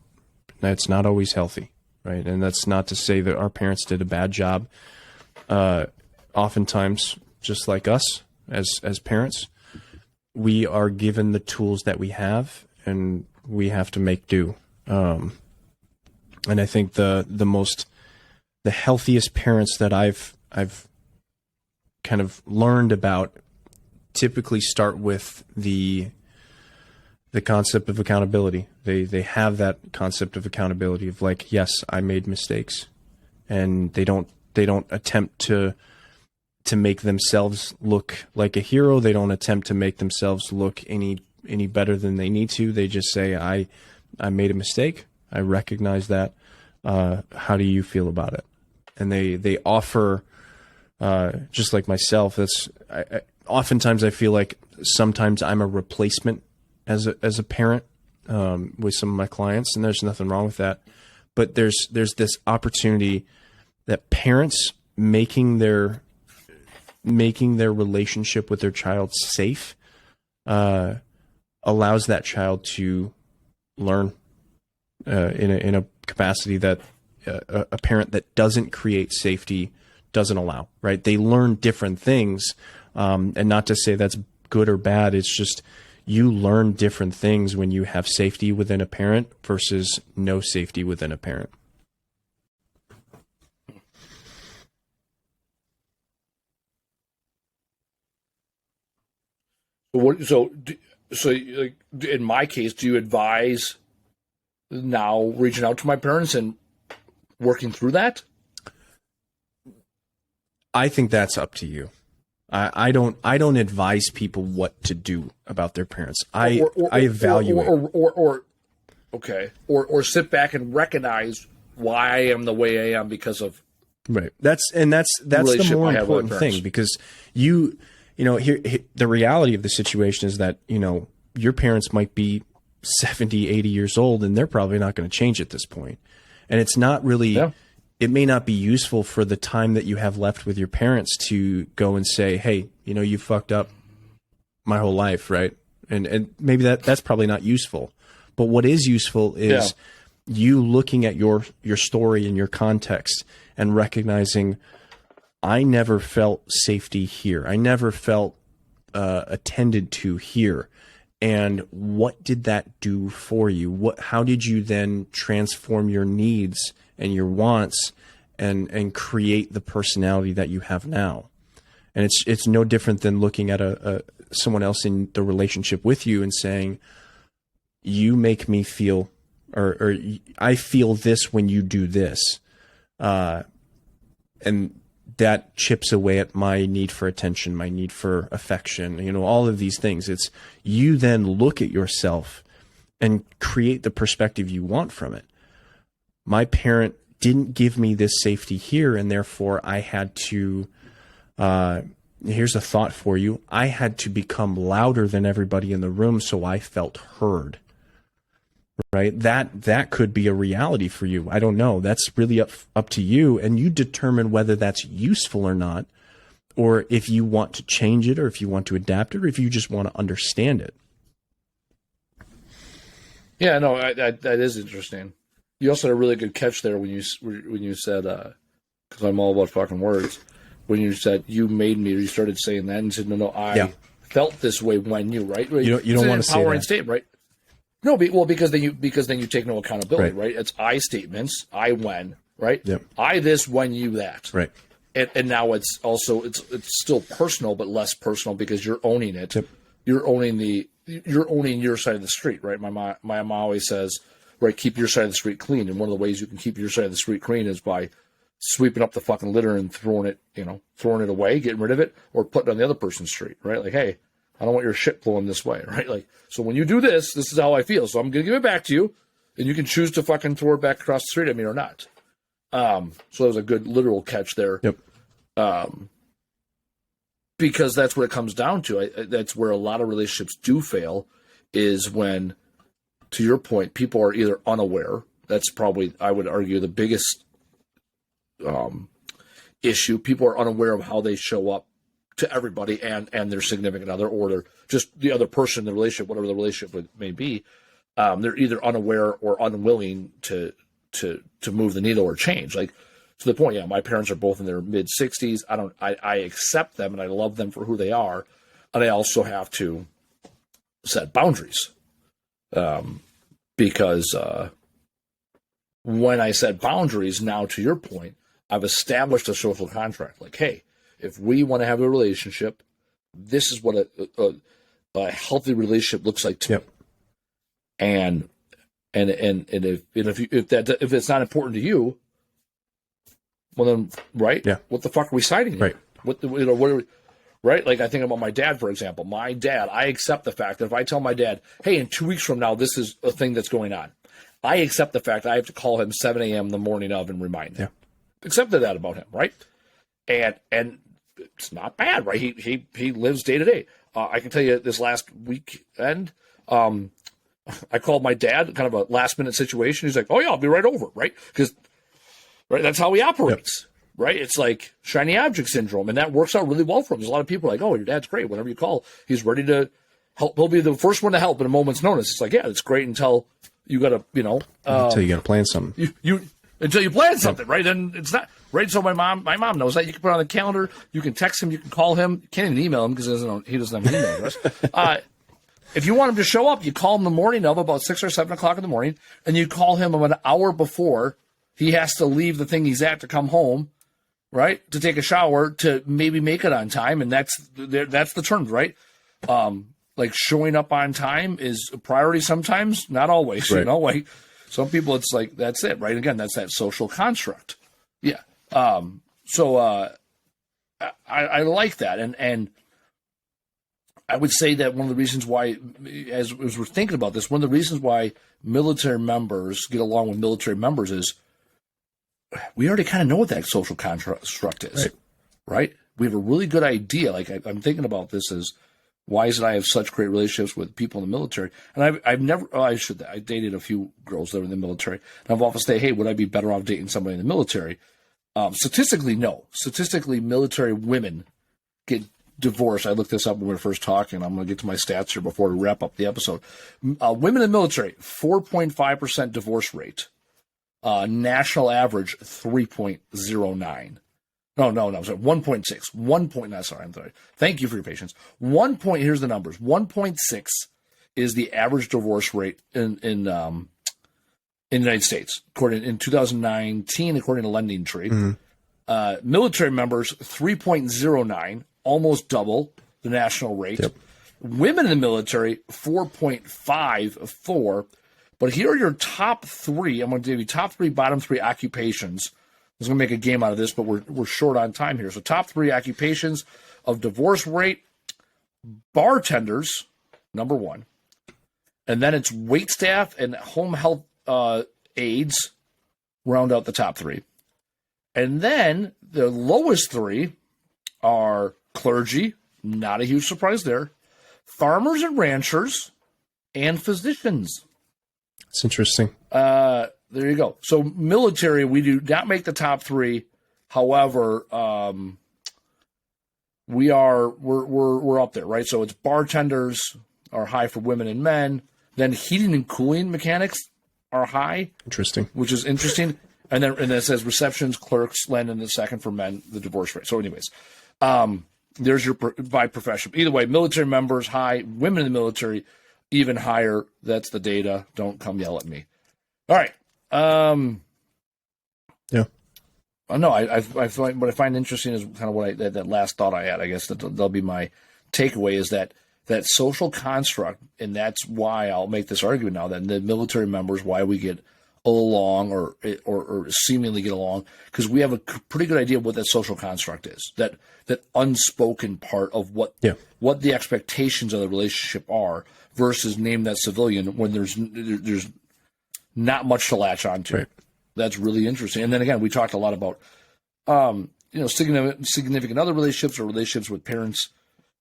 [SPEAKER 2] that's not always healthy, right? And that's not to say that our parents did a bad job. Oftentimes, just like us as parents, we are given the tools that we have, and we have to make do. And I think the healthiest parents that I've kind of learned about typically start with the concept of accountability. They have that concept of accountability of like, yes, I made mistakes, and they don't attempt to make themselves look like a hero. They don't attempt to make themselves look any better than they need to. They just say, I made a mistake. I recognize that. How do you feel about it? And they offer, just like myself, oftentimes I feel like sometimes I'm a replacement as a parent with some of my clients, and there's nothing wrong with that. But there's this opportunity that parents making their relationship with their child safe allows that child to learn in a capacity that a parent that doesn't create safety doesn't allow, right? They learn different things, and not to say that's good or bad. It's just you learn different things when you have safety within a parent versus no safety within a parent.
[SPEAKER 1] So like, in my case, do you advise now reaching out to my parents and working through that?
[SPEAKER 2] I think that's up to you. I don't advise people what to do about their parents. I evaluate.
[SPEAKER 1] Or sit back and recognize why I am the way I am because of
[SPEAKER 2] right. That's the more important thing, because you know, here the reality of the situation is that, you know, your parents might be 70, 80 years old, and they're probably not going to change at this point. And it's not really. Yeah. It may not be useful for the time that you have left with your parents to go and say, hey, you know, you fucked up my whole life, right? And maybe that's probably not useful. But what is useful is you looking at your story and your context and recognizing, I never felt safety here. I never felt attended to here. And what did that do for you? How did you then transform your needs and your wants and create the personality that you have now? And it's no different than looking at someone else in the relationship with you and saying, you make me feel, or I feel this when you do this. And that chips away at my need for attention, my need for affection, you know, all of these things. It's you then look at yourself and create the perspective you want from it. My parent didn't give me this safety here, and therefore I had to, here's a thought for you, I had to become louder than everybody in the room so I felt heard. Right? That could be a reality for you. I don't know. That's really up to you, and you determine whether that's useful or not, or if you want to change it, or if you want to adapt it, or if you just want to understand it.
[SPEAKER 1] Yeah, no, that is interesting. You also had a really good catch there when you said because I'm all about fucking words. When you said you made me, or you started saying that, and you said, no, I felt this way when you, right?
[SPEAKER 2] You don't want to say that.
[SPEAKER 1] Statement, right? No, because then you take no accountability, right? It's I statements, I when, right?
[SPEAKER 2] Yep.
[SPEAKER 1] I this, when you that,
[SPEAKER 2] right?
[SPEAKER 1] And now it's still personal, but less personal because you're owning it.
[SPEAKER 2] Yep.
[SPEAKER 1] You're owning your side of the street, right? My mom always says, right, keep your side of the street clean, and one of the ways you can keep your side of the street clean is by sweeping up the fucking litter and throwing it away, getting rid of it, or putting it on the other person's street, right? Like, hey, I don't want your shit blowing this way, right? Like, so when you do this, this is how I feel. So I'm going to give it back to you, and you can choose to fucking throw it back across the street at me or not. So that was a good literal catch there.
[SPEAKER 2] Yep.
[SPEAKER 1] Because that's what it comes down to. That's where a lot of relationships do fail, is when, to your point, people are either unaware. That's probably, I would argue, the biggest issue. People are unaware of how they show up to everybody and their significant other, or they're just the other person in the relationship, whatever the relationship may be. They're either unaware or unwilling to move the needle or change. Like, to the point, my parents are both in their mid 60s. I accept them and I love them for who they are. And I also have to set boundaries. Because when I set boundaries, now to your point, I've established a social contract. Like, hey, if we want to have a relationship, this is what a healthy relationship looks like to me. And if it's not important to you, well then, right?
[SPEAKER 2] Yeah.
[SPEAKER 1] What the fuck are we citing here?
[SPEAKER 2] Right.
[SPEAKER 1] Right? Like, I think about my dad, for example. My dad, I accept the fact that if I tell my dad, hey, in 2 weeks from now, this is a thing that's going on, I accept the fact that I have to call him 7 a.m. the morning of and remind him. Accepted that about him, right? And it's not bad, right? He lives day to day. I can tell you this last weekend, I called my dad, kind of a last minute situation. He's like, oh yeah, I'll be right over, right? Because that's how he operates, right? It's like shiny object syndrome, and that works out really well for him. There's a lot of people like, oh, your dad's great. Whenever you call, he's ready to help. He'll be the first one to help at a moment's notice. It's like, yeah, it's great until you got to,
[SPEAKER 2] until you got to plan something.
[SPEAKER 1] Until you plan something, right? And it's not right. So my mom knows that. You can put it on the calendar. You can text him. You can call him. You can't even email him because he doesn't have an email address. If you want him to show up, you call him the morning of about 6 or 7 o'clock in the morning, and you call him about an hour before he has to leave the thing he's at to come home, right? To take a shower, to maybe make it on time, and that's the terms, right? Like, showing up on time is a priority sometimes, not always.
[SPEAKER 2] Right.
[SPEAKER 1] Like, some people, it's like, that's it, right? Again, that's that social construct. Yeah. So I like that. And I would say that one of the reasons why, as we're thinking about this, one of the reasons why military members get along with military members is we already kind of know what that social construct is, right? We have a really good idea. Like, I'm thinking about this as, why is it I have such great relationships with people in the military? And I dated a few girls that were in the military. And I've often said, hey, would I be better off dating somebody in the military? Statistically, no. Statistically, military women get divorced. I looked this up when we were first talking. I'm going to get to my stats here before we wrap up the episode. Women in the military, 4.5% divorce rate. National average, 3.09. No, sorry, 1.6. Sorry, I'm sorry. Thank you for your patience. Here's the numbers. 1.6 is the average divorce rate in the United States, in 2019, according to Lending Tree. Mm-hmm. Military members, 3.09, almost double the national rate. Yep. Women in the military, 4.54. But here are your top three. I'm going to give you top three, bottom three occupations. I was going to make a game out of this, but we're short on time here. So top three occupations of divorce rate: bartenders, number one. And then it's wait staff and home health aides round out the top three. And then the lowest three are clergy, not a huge surprise there, farmers and ranchers, and physicians.
[SPEAKER 2] It's interesting.
[SPEAKER 1] There you go. So military, we do not make the top three. However, we're up there, right? So it's bartenders are high for women and men. Then heating and cooling mechanics are high.
[SPEAKER 2] Interesting.
[SPEAKER 1] Which is interesting. And then it says receptions, clerks, land in the second for men, the divorce rate. So anyways, there's your by profession. Either way, military members high, women in the military even higher. That's the data. Don't come yell at me. All right.
[SPEAKER 2] Yeah.
[SPEAKER 1] No, I find what I find interesting is kind of what that last thought I had. I guess that'll be my takeaway is that social construct, and that's why I'll make this argument now that the military members, why we get along or seemingly get along, because we have a pretty good idea of what that social construct is, that unspoken part of what the expectations of the relationship are versus name that civilian when there's not much to latch onto.
[SPEAKER 2] Right.
[SPEAKER 1] That's really interesting. And then again, we talked a lot about significant other relationships or relationships with parents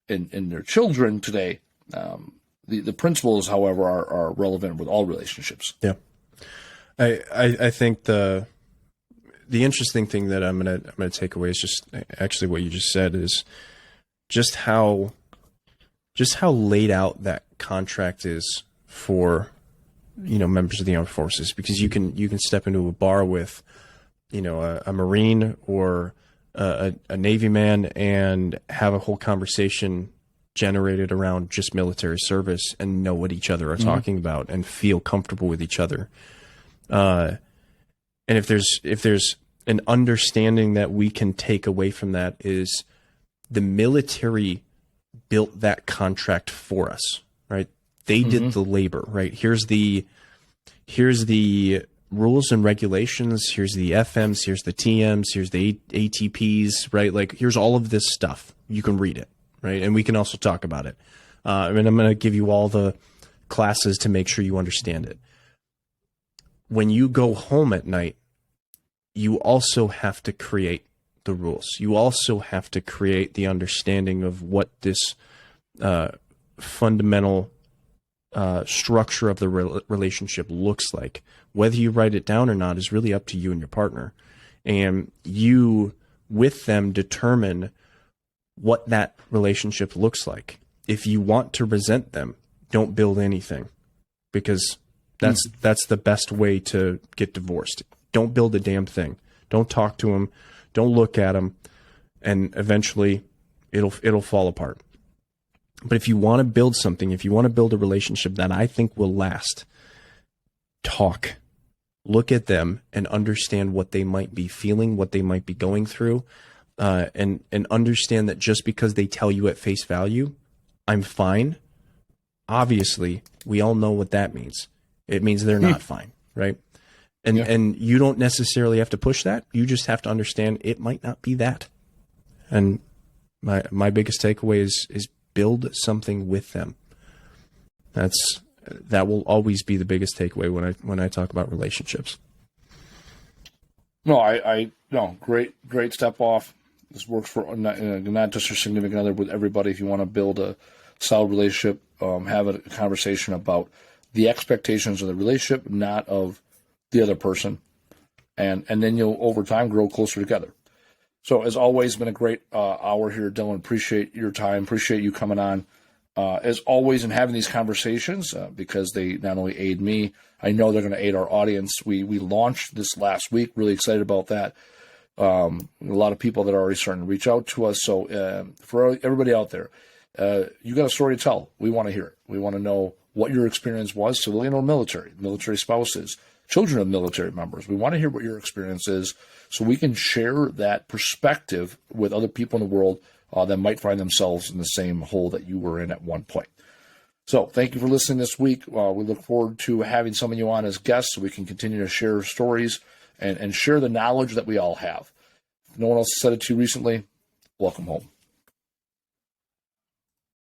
[SPEAKER 1] and their children today. The principles, however, are relevant with all relationships.
[SPEAKER 2] Yeah. I think the interesting thing that I'm gonna take away is just actually what you just said is just how laid out that contract is for members of the armed forces, because you can step into a bar with a Marine or a Navy man and have a whole conversation generated around just military service and know what each other are talking about and feel comfortable with each other. And if there's an understanding that we can take away from that is the military built that contract for us, right? They did the labor, right? Here's the rules and regulations. Here's the FMs. Here's the TMs. Here's the ATPs, right? Like here's all of this stuff. You can read it, right? And we can also talk about it. And I'm going to give you all the classes to make sure you understand it. When you go home at night, you also have to create the rules. You also have to create the understanding of what this fundamental structure of the relationship looks like. Whether you write it down or not is really up to you and your partner. And you, with them, determine what that relationship looks like. If you want to resent them, don't build anything, because that's the best way to get divorced. Don't build a damn thing. Don't talk to them. Don't look at them, and eventually it'll fall apart. But if you want to build something, if you want to build a relationship that I think will last, talk. Look at them and understand what they might be feeling, what they might be going through, and understand that just because they tell you at face value, I'm fine, obviously, we all know what that means. It means they're not fine, right? And you don't necessarily have to push that. You just have to understand it might not be that. And my biggest takeaway is build something with them. That will always be the biggest takeaway when I talk about relationships.
[SPEAKER 1] No, great step off. This works for not just your significant other, with everybody. If you want to build a solid relationship, have a conversation about the expectations of the relationship, not of the other person, and then you'll over time grow closer together. So as always, been a great hour here, Dylan. Appreciate your time. Appreciate you coming on. As always, in having these conversations, because they not only aid me, I know they're going to aid our audience. We launched this last week. Really excited about that. A lot of people that are already starting to reach out to us. So for everybody out there, you got a story to tell. We want to hear it. We want to know what your experience was, civilian or military spouses, children of military members. We want to hear what your experience is so we can share that perspective with other people in the world that might find themselves in the same hole that you were in at one point. So thank you for listening this week. We look forward to having some of you on as guests so we can continue to share stories and share the knowledge that we all have. If no one else said it to you recently, welcome home.